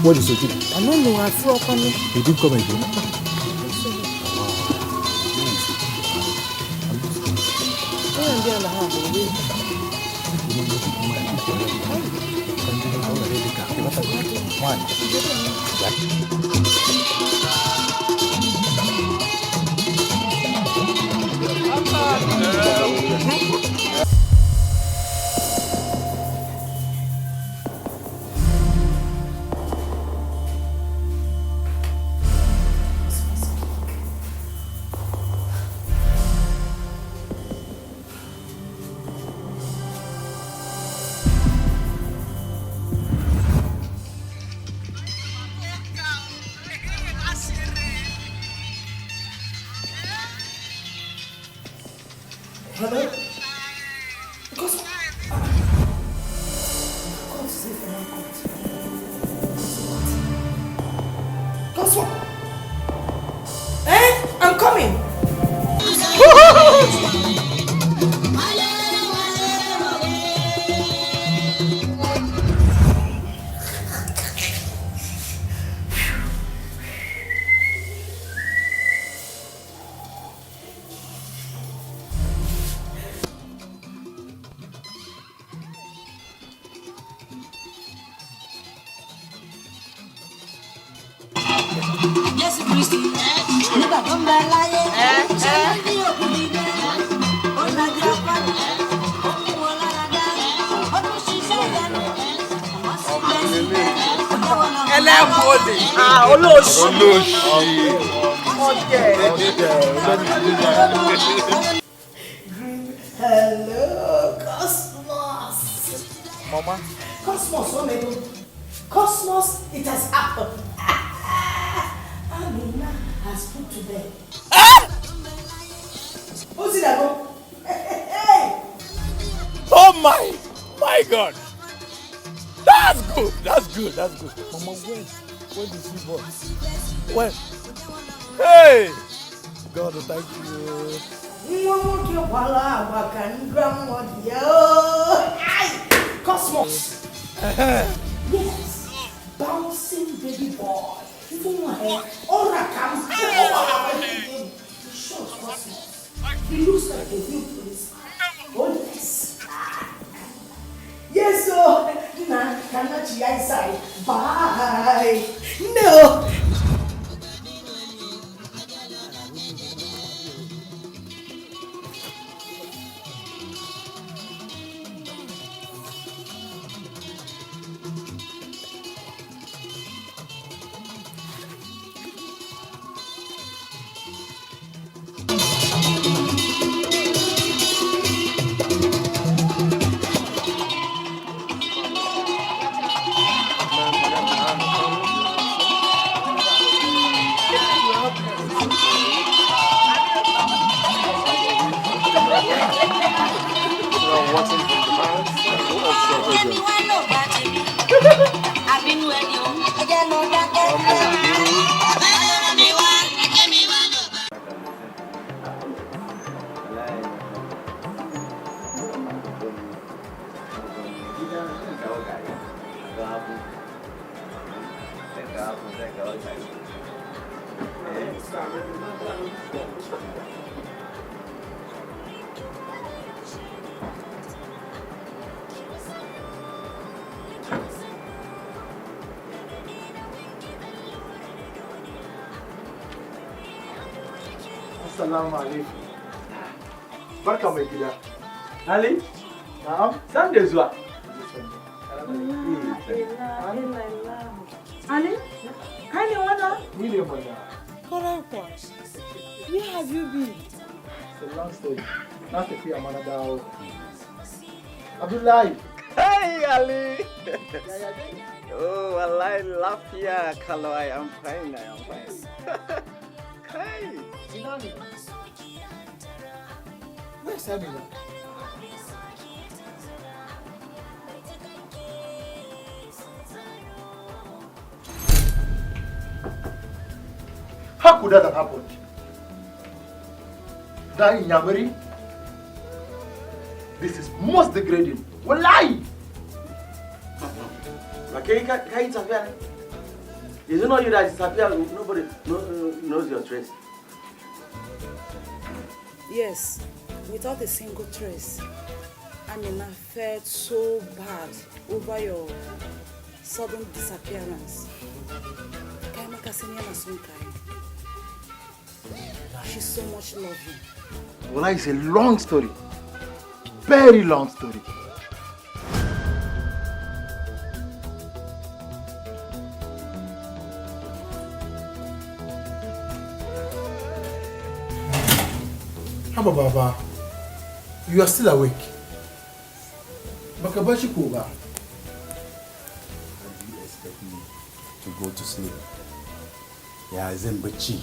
What is it? I don't know. I flew up on me. You didn't come again. Hello? Because Guess what? I'm coming. Hello, Cosmos. Mama. Cosmos, what may do? Cosmos, it has happened. Amina has put to bed. Who's it that go? Hey! Oh my God. That's good. Mama, when did she born? When? Hey! God, thank you. Cosmos. Yes. Bouncing baby boy. Ora comes. Short Cosmos. He looks like a new police. Oh yes. Yes, so now cannot see inside. Bye. No. Assalamu alaikum. Barka mai gida. Ali? Na'am. San da zuwa. Ali, kai ne wannan? Ni ne mana. Correct. Where have you been? It's a long story. Na tafiya mana dawo. Abdullahi. Hey Ali. Oh, wallahi lafiya kalau I am fine. Hey. Where's Amina? How could that have happened? That in Yamari? This is most degrading. Wallahi! Okay, can you disappear? Is it not you that disappear? Nobody knows your trace. Yes, without a single trace. Amina felt so bad over your sudden disappearance. She so much loves you. Well, it's a long story. Very long story. Haba Baba, you are still awake. Bakabashi Koba. How do you expect me to go to sleep? Yeah, Zembachi.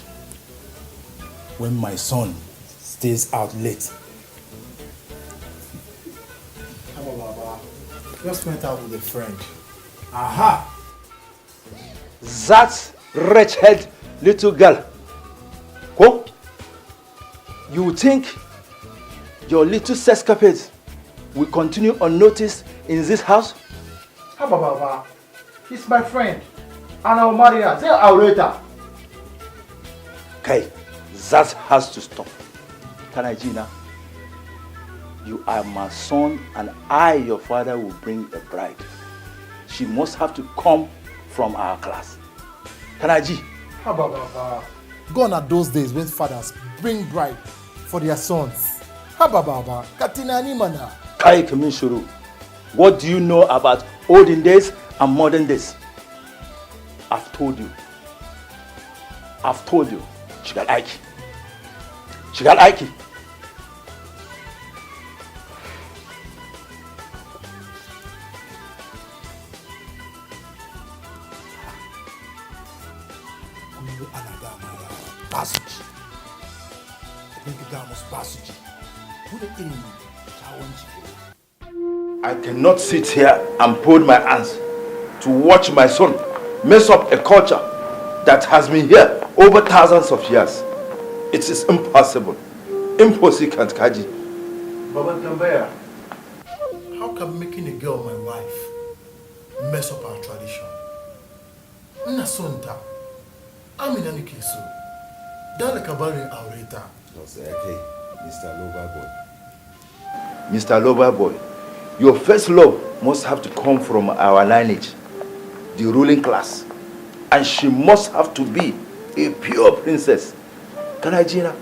When my son stays out late. Haba Baba, just went out with a friend. Aha! That wretched little girl. Who? You think your little sescapades will continue unnoticed in this house? Haba Baba, he's my friend. And I'll marry her. Say I'll later. Okay, that has to stop. Kanajina, you are my son and I, your father, will bring a bride. She must have to come from our class. Kanaji. Haba Baba, gone are those days when fathers bring bride for their sons. Haba Baba, Katina Nimana. Kai Kamishuru, what do you know about olden days and modern days? I've told you. Shigal Aiki. Shigal Aiki. I cannot sit here and fold my hands to watch my son mess up a culture that has been here over thousands of years. It is impossible. Impossible, Kaji. Baba Tambaya, how can making a girl my wife mess up our tradition? Nasonta, I'm in any case so. Dale Kabari Aureta. Okay, Mr. Loverboy. Mr. Loverboy, your first love must have to come from our lineage, the ruling class. And she must have to be a pure princess. Can I, Gina?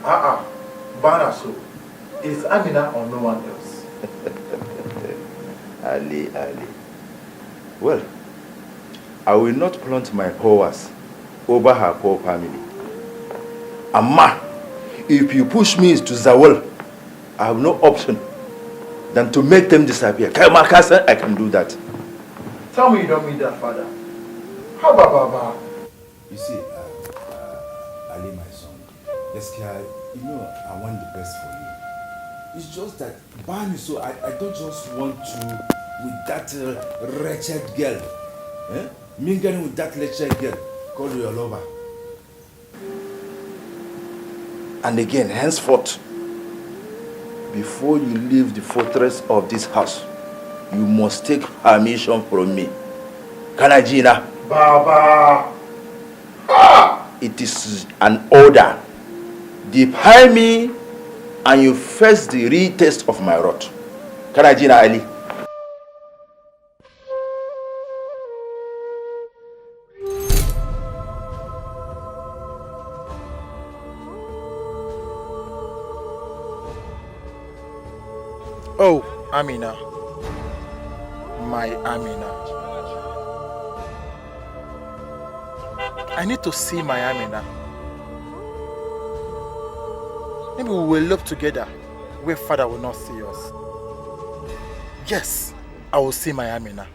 Bana so. Is Amina or no one else? Ali. Well, I will not flaunt my powers over her poor family. Amma, if you push me to Zawal, I have no option than to make them disappear. I can do that. Tell me you don't mean that, father. How about Baba? You see, Ali, my son, you know I want the best for you. It's just that Bani, so I don't just want to with that wretched girl. Mingling with that wretched girl. Call your lover. And again, henceforth, before you leave the fortress of this house, you must take permission from me. Kanajina. Baba. It is an order. Defy me and you face the real test of my wrath. Kanajina Ali. Oh, Amina. My Amina. I need to see my Amina. Maybe we will live together where father will not see us. Yes, I will see my Amina.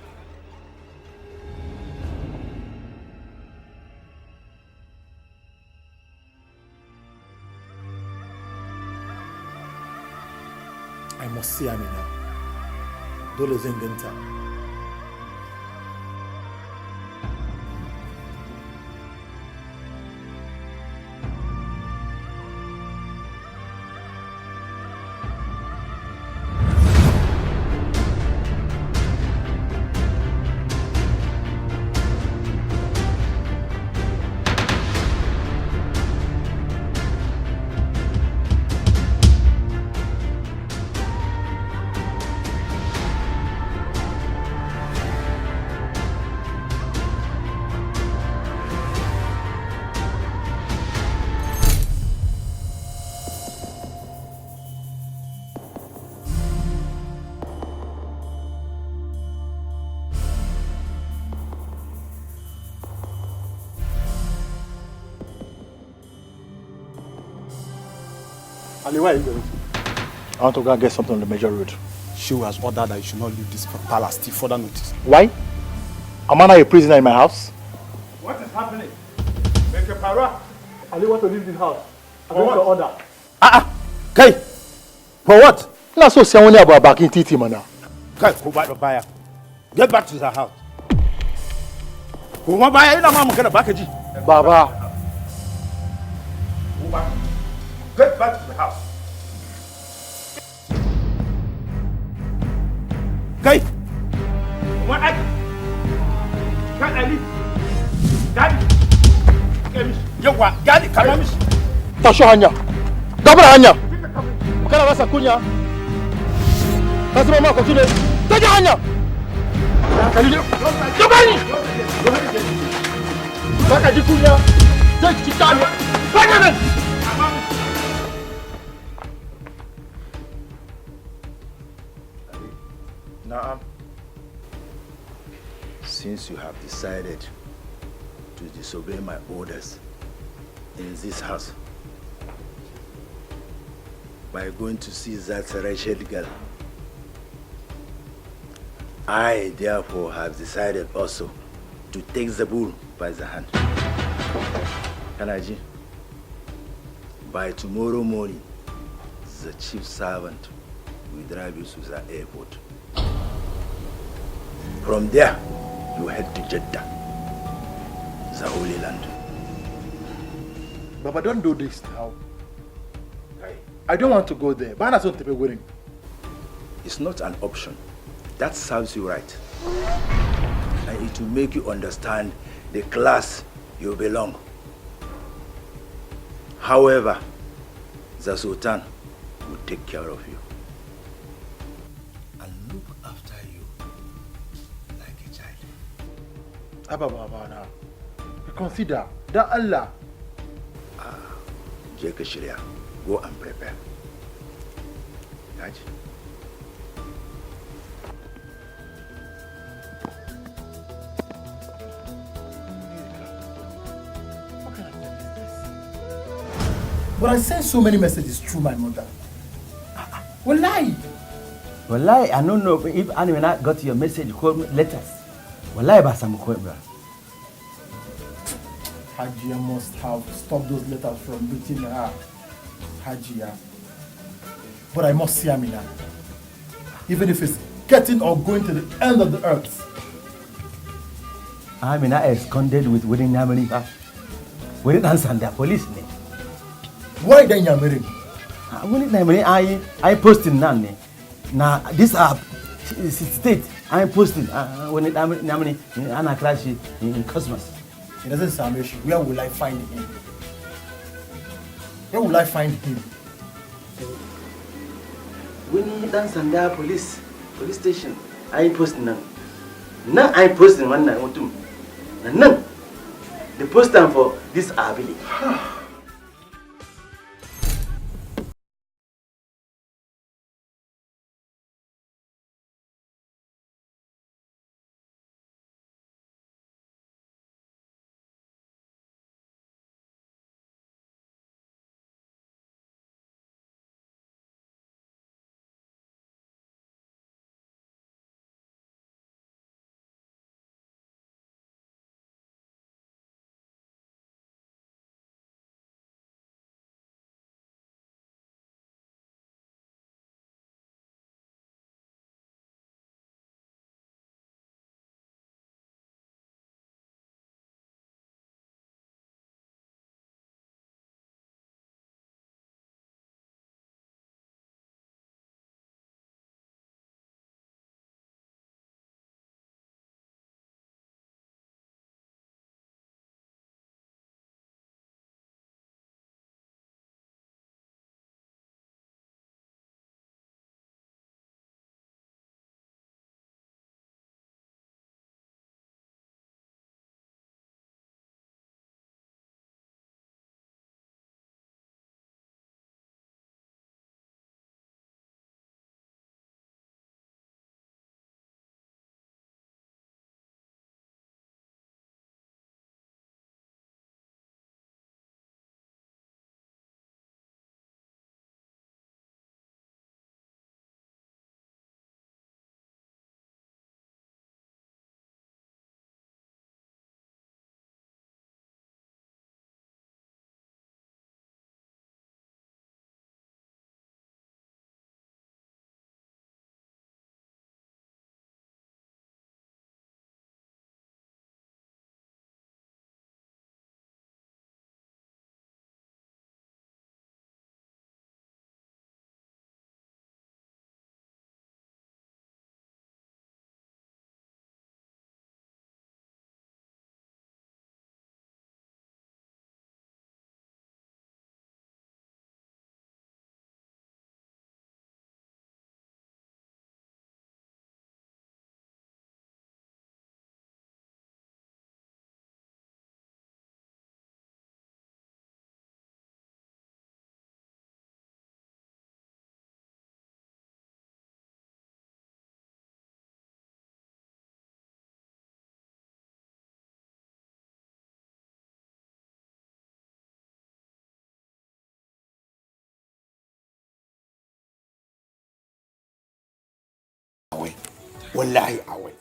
I must see Amina. Dole zan ganta. Ali, where are you going? I want to go and get something on the major road. She has ordered that you should not leave this palace till further notice. Why? Am I not a prisoner in my house? What is happening? Make a para. Ali want to leave this house. I For want what? to order. Kai! For what? Let's so say only about back in Titi, man. Kai, go back to buyer. Get back to the house. Go back buyer. You know I'm gonna back again. Baba. Go back. Get back to the house. Kai! What I can't I leave? Daddy! Yawa, Daddy, come on. Tasho hanya. Gabra hanya. Kana basa kunya. Kasi mama ko tune. Taja hanya. Kalile. Jabani. Baka jikunya. Take kitani. Baka. Naam. Since you have decided to disobey my orders in this house by going to see that wretched girl, I therefore have decided also to take the bull by the hand. Kanaji, by tomorrow morning, the chief servant will drive you to the airport. From there, you head to Jeddah, the Holy Land. Baba, don't do this now. I don't want to go there. But I'm not going. It's not an option. That serves you right. And it will make you understand the class you belong. However, the Sultan will take care of you. And look after you like a child. Baba, now. Consider that Allah. Jeka Shirya, go and prepare. Right? But I sent so many messages through my mother. Wallahi. Wallahi, I don't know if anyone got your message, call me letters. Wallahi, Basam Kwebra. Hajia must have stopped those letters from reaching her. Hajia. But I must see Amina. Even if it's getting or going to the end of the earth. Amina is esconded within Yamari. We didn't answer the police name. Why then Yamari? When I posting now. Now this app state I posting when it Anna crash in Cosmos. It doesn't sound issue. Where will I find him? Where will I find him? When he dance on the police station, I posting now. Now I posting one night or two. Now the post time for this ability. Wallahi away.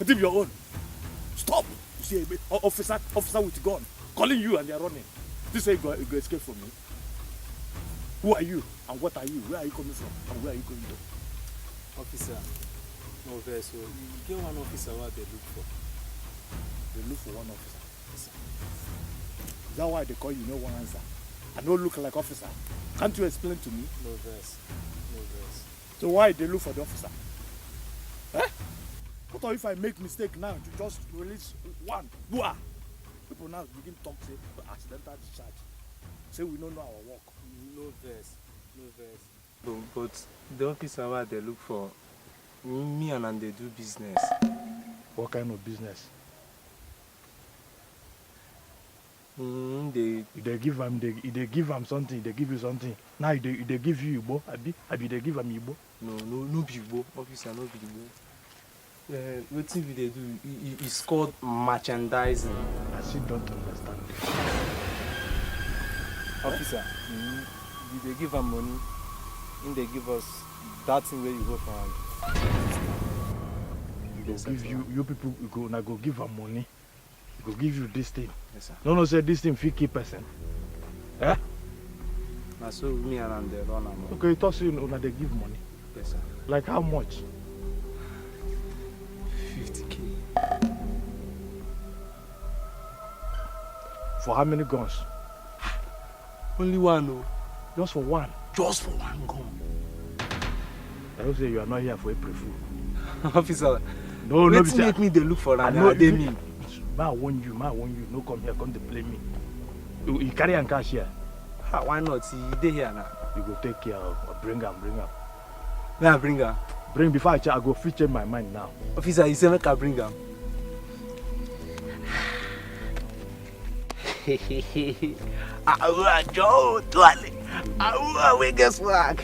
Put him your own. Stop! You see, officer with gun calling you and they are running. This say you go escape from me. Who are you and what are you? Where are you coming from and where are you going to? Officer, no verse. So you get one officer what they look for. They look for one officer. Yes, is that why they call you no one answer? I don't look like officer. Can't you explain to me? No verse. No verse. So why they look for the officer? Eh? What if I make mistake now to just release one? Bua! People now begin to talk, say, accidental discharge. Say we don't know our work. No verse. No verse. But the officer what they look for, me and they do business. What kind of business? They give him something, they give you something. Now they give you Igbo, Abi they give him Igbo. No be Igbo, officer, no be Igbo. What TV they do? It's called merchandising. I still don't understand. Officer, they give them money, and they give us that thing where you go for hand. You people go give them money. Go give you this thing. Yes, sir. No, say this thing 50%. Eh? Now so me and they run am. Okay, you talk so they give money. Yes, sir. Like how much? 50K. For how many guns? Only one, no. Just for one. Just for one gun. I don't say you are not here for April Fool. Officer. No. Make me they look for that. No, they mean. I warn you. No come here, come to play me. You carry and cash here. Why not? They here now. You go take care of. Bring him. Yeah, bring her. Bring before I go feature my mind now. Officer, you say make I bring him. Joe, Twale. We guess what?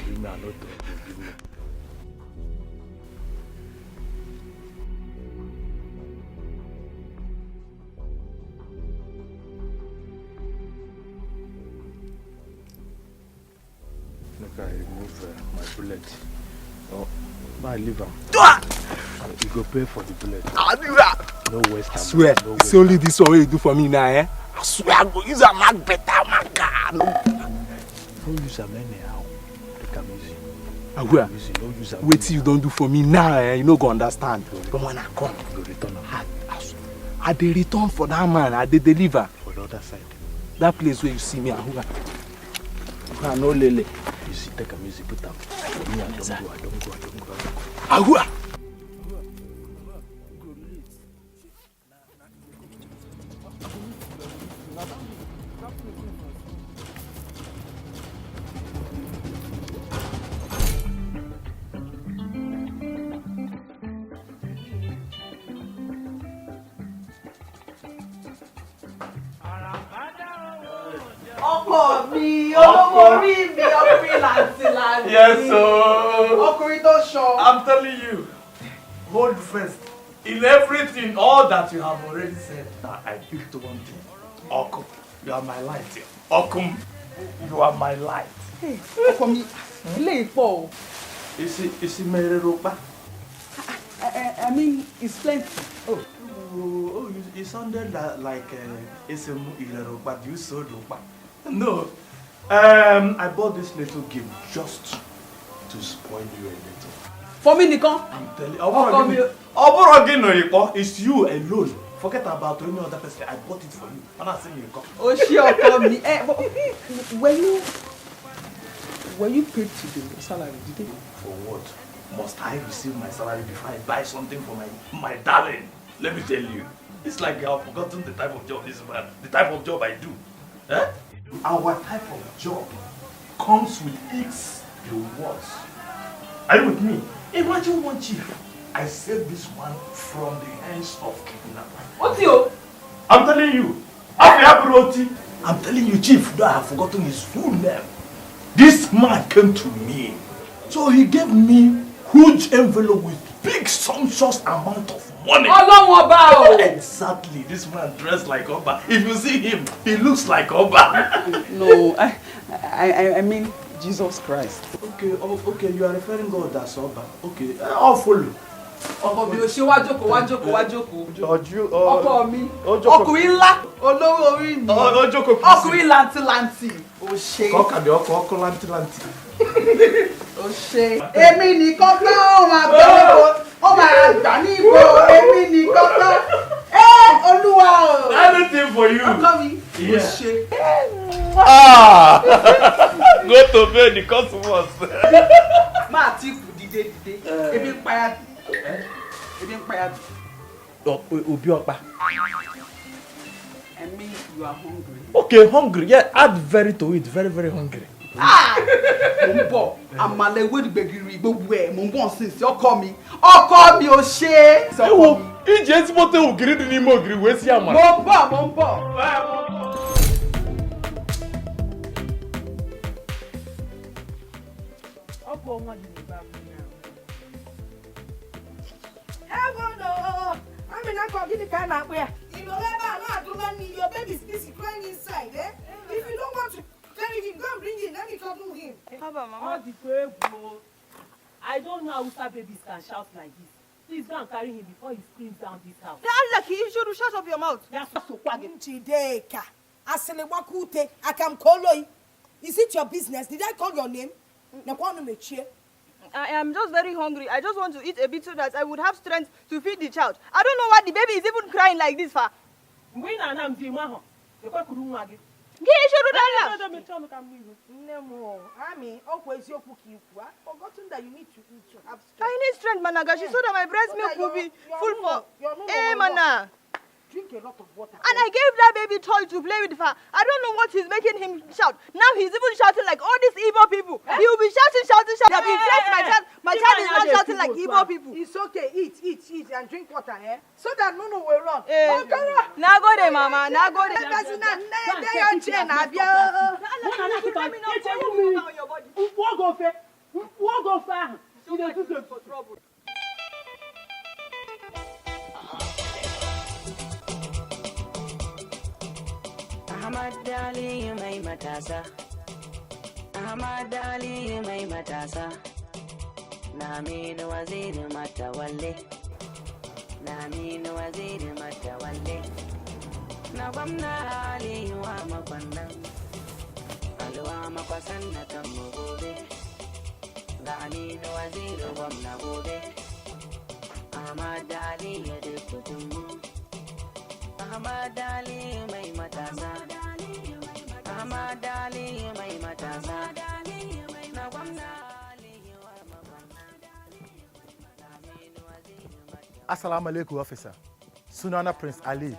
Look, I remove my bullet. Oh, I leave him. You go pay for the bullet. No waste. I swear, it's only this one you do for me now, eh? I swear I go use a mark better, my God. Don't use a anyhow. Take a easy. Wait till you don't do for me now, eh? You no go understand. But when I come, you return. I dey return for that man. I dey deliver. For the other side. That place where you see me, I no lele. You see, take a music, put up. Me, I don't go. Ahua! Yes, sir. I'm telling you, hold first. In everything, all that you have already said, I picked one thing. Okum, you are my light. Okum, you are my light. Hey, Okum, play for. Is it Mereropa? I mean, it's plenty. Oh, you sounded like Isemu Ileropa. You sold Ropa. No. I bought this little gift just to spoil you a little. For me, Nikon? I'm telling you. It's you alone. Forget about any other person. I bought it for you. And I send you a cup. Oh, sure, for me. Were you paid to the salary? Did they? For what? Must I receive my salary before I buy something for my darling? Let me tell you. It's like you have forgotten the type of job this man, the type of job I do. Eh? Our type of job comes with its rewards. Are you with me? Imagine one chief. I saved this man from the hands of kidnappers. What's you? I'm telling you. I'm telling you, chief, though I have forgotten his full name. This man came to me. So he gave me huge envelope with big sumptuous amount of money. Exactly. This man dressed like Oba. If you see him, he looks like Oba. No, I mean Jesus Christ. Okay, you are referring God as Oba. Okay, I'll follow. ọkọ mi ò ṣe wá jókòó. ọkọ mi ọkùnrin ńlá olówó orí mi ọkùnrin làǹtìlàǹtì ò ṣe. kọ́kàdé ọkọ làǹtìlàǹtì. ò ṣe. èmi nìkan tán ó máa gbà ní ìbò èmi nìkan tán. olúwa o. Anything for you. ọkọ mi ò ṣe. Go to bed, the customers. máa ti kù dìde ebi ń payà Obi ọ̀pá. I mean you are hungry. Okay, hungry. Yeah, add very to it. Very, very hungry. Mo ń bọ̀ àmàlà ewé gbẹ̀gìrì gbogbo ẹ̀ mo ń bọ̀ sínsìn ọkọ mi ò ṣe. Ewo iji ezigbote ogiri dị n'ime ogiri wee sie amala. Mo ń bọ̀. Your baby is busy crying inside, eh? If you don't want to carry him, go and bring him. Let me cuddle him. Haba, Mama. I don't know how Usa babies can shout like this. Please go and carry him before he screams down this house. Lucky, you should shut up your mouth. Chideka, Aselewakute, Akamkoloi. Is it your business? Did I call your name? I am just very hungry. I just want to eat a bit so that I would have strength to feed the child. I don't know why the baby is even crying like this, fa. I need strength, Managashi, so that my breast milk will be full for. Hey, Mana. Drink a lot of water. And I gave that baby toy to play with her. I don't know what is making him shout. Now he's even shouting like all these Igbo people. He will be shouting. They've been stressed. My child is not shouting like Igbo people. It's okay. Eat, and drink water, eh? So that no will run. Now go there, Mama. Now go there. Ahmad Ali mai matasa Ahmad Ali mai matasa Naminu waziri matawalle Naminu waziri matawalle Na gwamna Ali wa makwannan Alwa makwasan na tammu gobe Naminu waziri gwamna gobe Ahmad Ali ya dukkutunmu Ahmad Ali mai matasa Ahmad Ali mai matasa Na gwamna Ali wa Assalamu alaikum, officer. Sunana Prince Ali,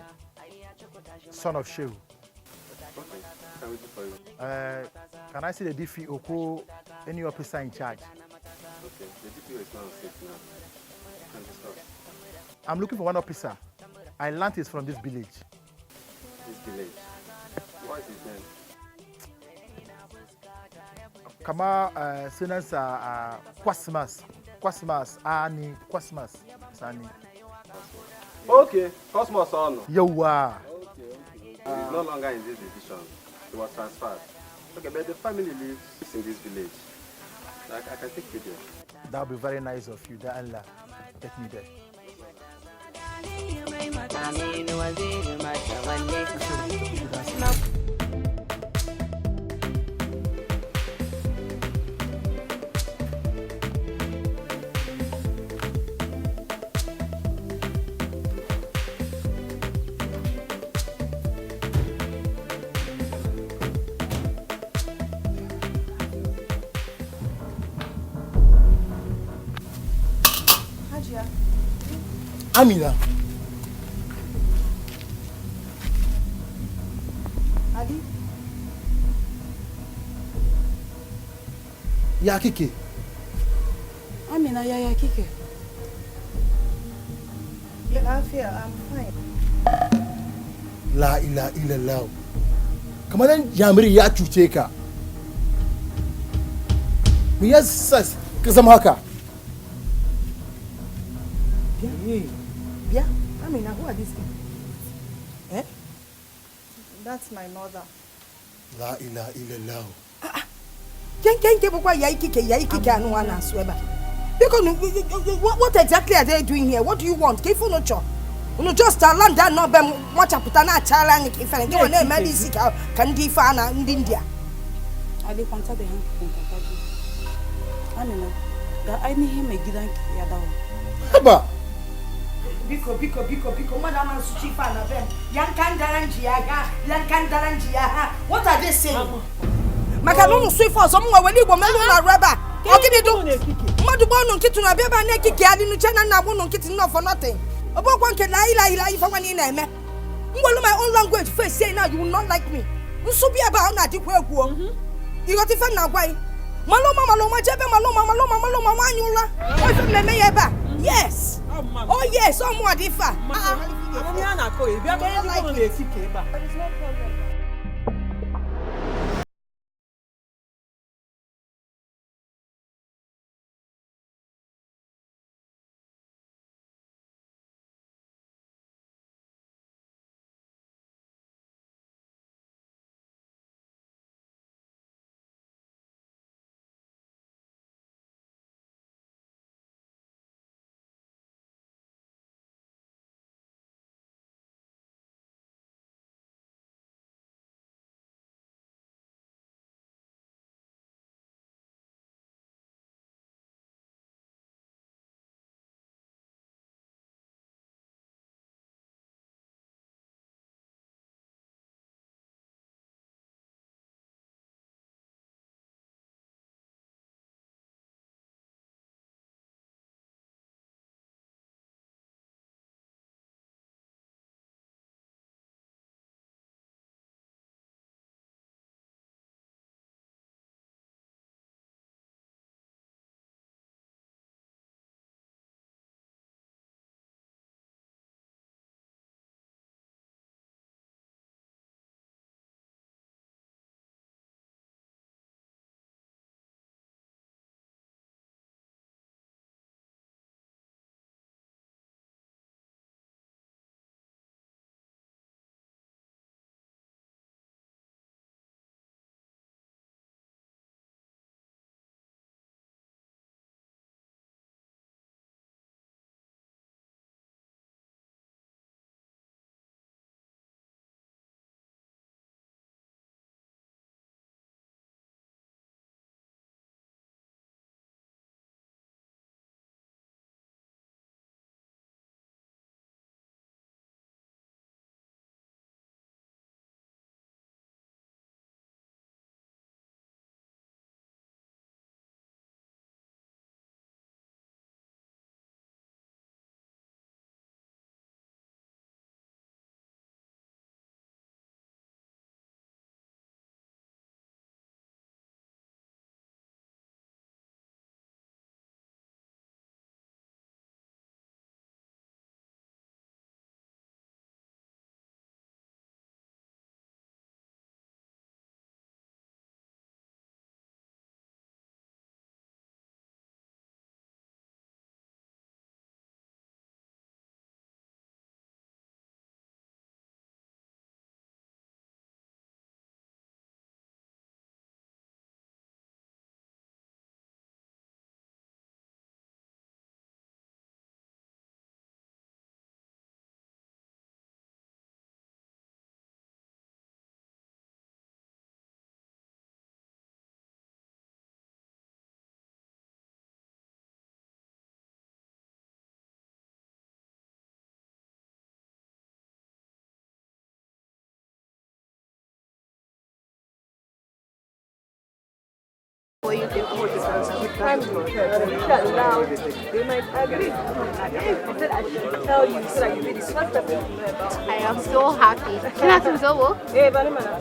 son of Shehu. Okay, can we do for you? Can I see the DPO or any officer in charge? Okay, the DPO is not on set now. Can discuss. I'm looking for one officer. I learned he's from this village. This village? What is his name? Kama students are Kwasmas, Ani, Kwasmas, Sani. Okay, Cosmos on. Yowa. Okay. He's no longer in this division. He was transferred. Okay, but the family lives in this village. I can take video. That would be very nice of you. That Allah take me there. Amina. Ali? Ya kike? Amina, ya kike? I'm fine. La ilaha illallah. Kamar nan Jamiri ya cuce ka. Me yasa ka zama haka? Yeah, Amina, who are these people? Eh? That's my mother. La ilaha illallah. Ken ke bukwa yayi kike anu ana so eba. Because what exactly are they doing here? What do you want? Keep no cho. No just land that no be much aputana chala if and go na mali sika can defana in India. I dey contact the hand contact. Anina, da ainihin mai gidanki ya dawo. Haba. Biko, madam suchi fana bem. Yankandaranjia. What are they saying? Macaron sweet for someone when you were a rubber. How can you do? Madu Bono Kitchen, a baby naked in the channel, and I won't get enough for nothing. About one can lie if I want in there. Well, my own language first say now you will not like me. So be about that you will. You got to find out why. Maloma, Jabba, Maloma, Manula. Yes. Oh, yes, somewhat if I. What you think about the time loud, they might agree. I said I should tell you so that you be the first person to know about. I am so happy. Kina tunzowo? Bali mana.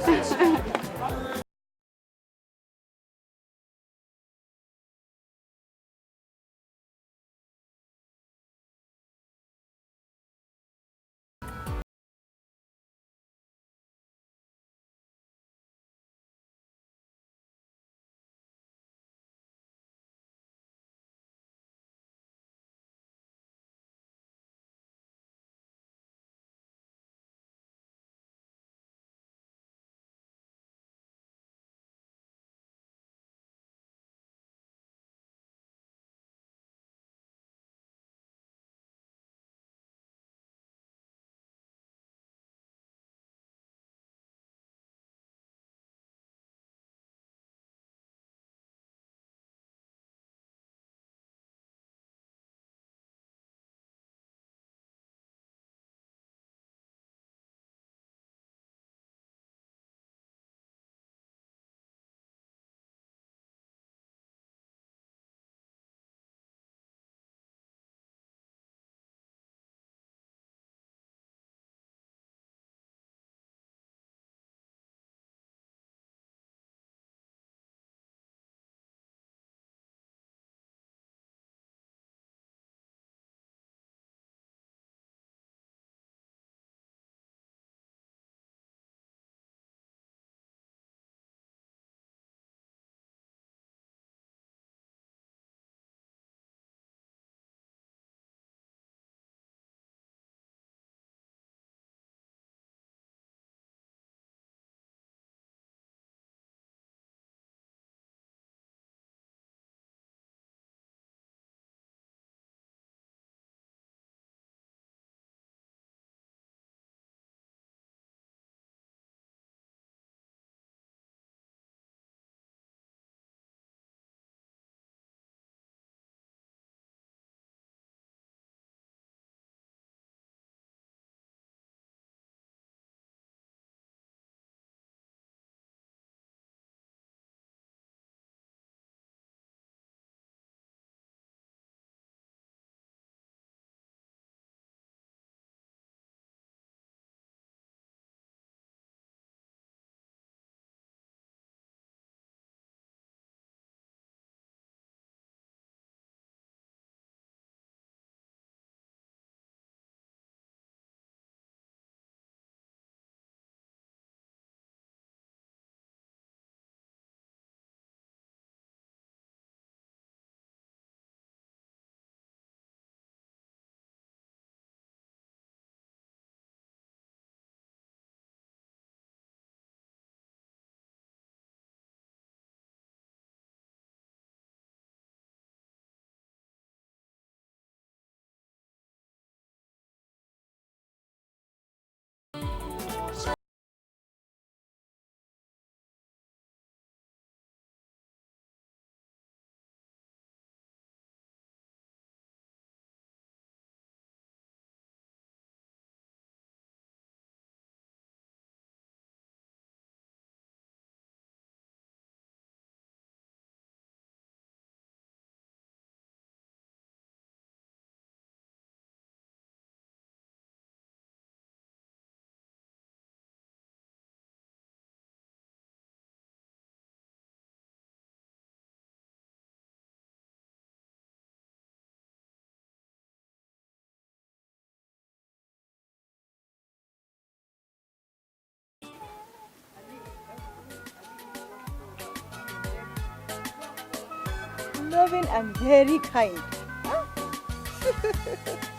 loving and very kind.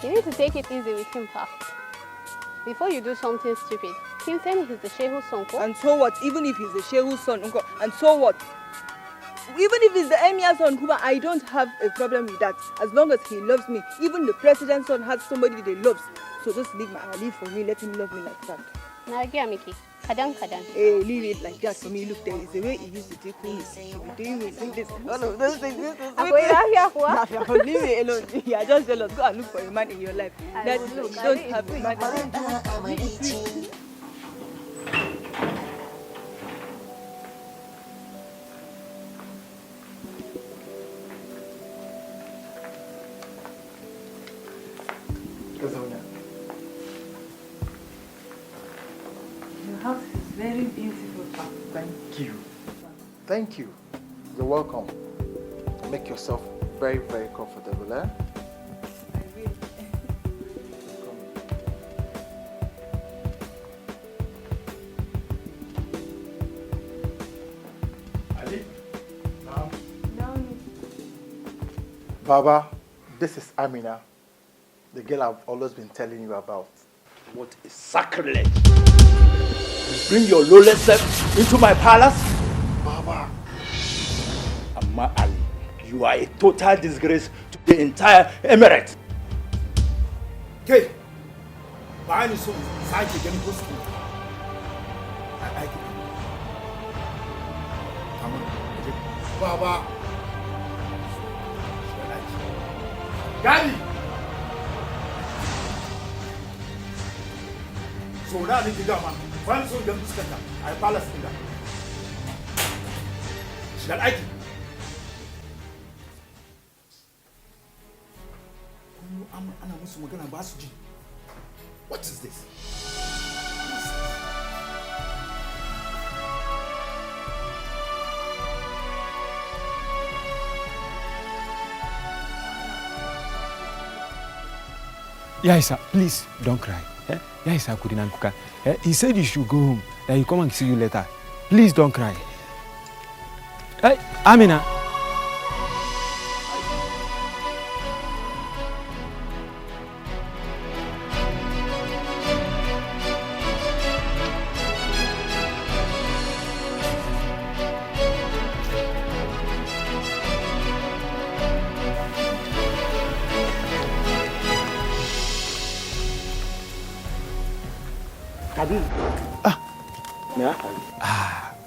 You need to take it easy with him, Pa. Before you do something stupid, him tell me he's the Shehu's son. And so what? Even if he's the Shehu's son, uncle, and so what? Even if he's the Emir's son, Kuma, I don't have a problem with that. As long as he loves me. Even the president's son has somebody that he loves. So just leave for me, let him love me like that. Nagia Miki, kadan. Hey, leave it like that for me. Look, there is the way he used to take me. Doing this. All of those things. Leave it alone. You are just jealous. Go and look for a man in your life. That you don't have a man. Your house is very beautiful, Pa. Thank you. Thank you. You're welcome. Make yourself very, very comfortable, eh? Ali? Baba, this is Amina, the girl I've always been telling you about. What is sacrilege? You bring your lowly self into my palace? Baba. Amma Ali, you are a total disgrace to the entire emirate. Okay. Why are so excited getting close to me? Come on. Baba. Daddy! So now I need to go, man. When so young to I palace in that. Shall I? What is this? Yaisa, please don't cry. Yaisa couldn't cook. He said you should go home. That he come and see you later. Please don't cry. Hey, Amina.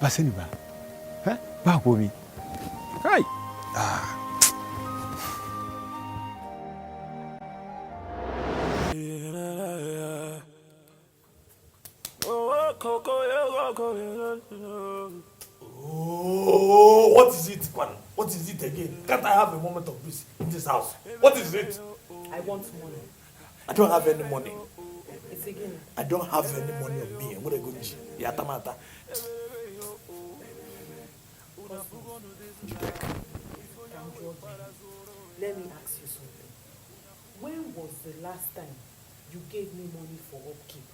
Baseni ba? Ba komi. Kai. Oh, what is it, Kwan? What is it again? Can't I have a moment of peace in this house? What is it? I want money. I don't have any money. It's again. I don't have any money on me. What are you going to do? Yatamata. Let me ask you something. When was the last time you gave me money for upkeep?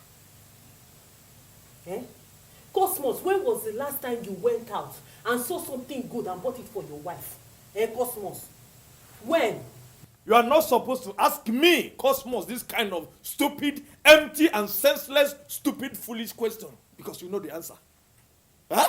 Cosmos, when was the last time you went out and saw something good and bought it for your wife? Cosmos? When? You are not supposed to ask me, Cosmos, this kind of stupid, empty and senseless, stupid, foolish question because you know the answer. Huh?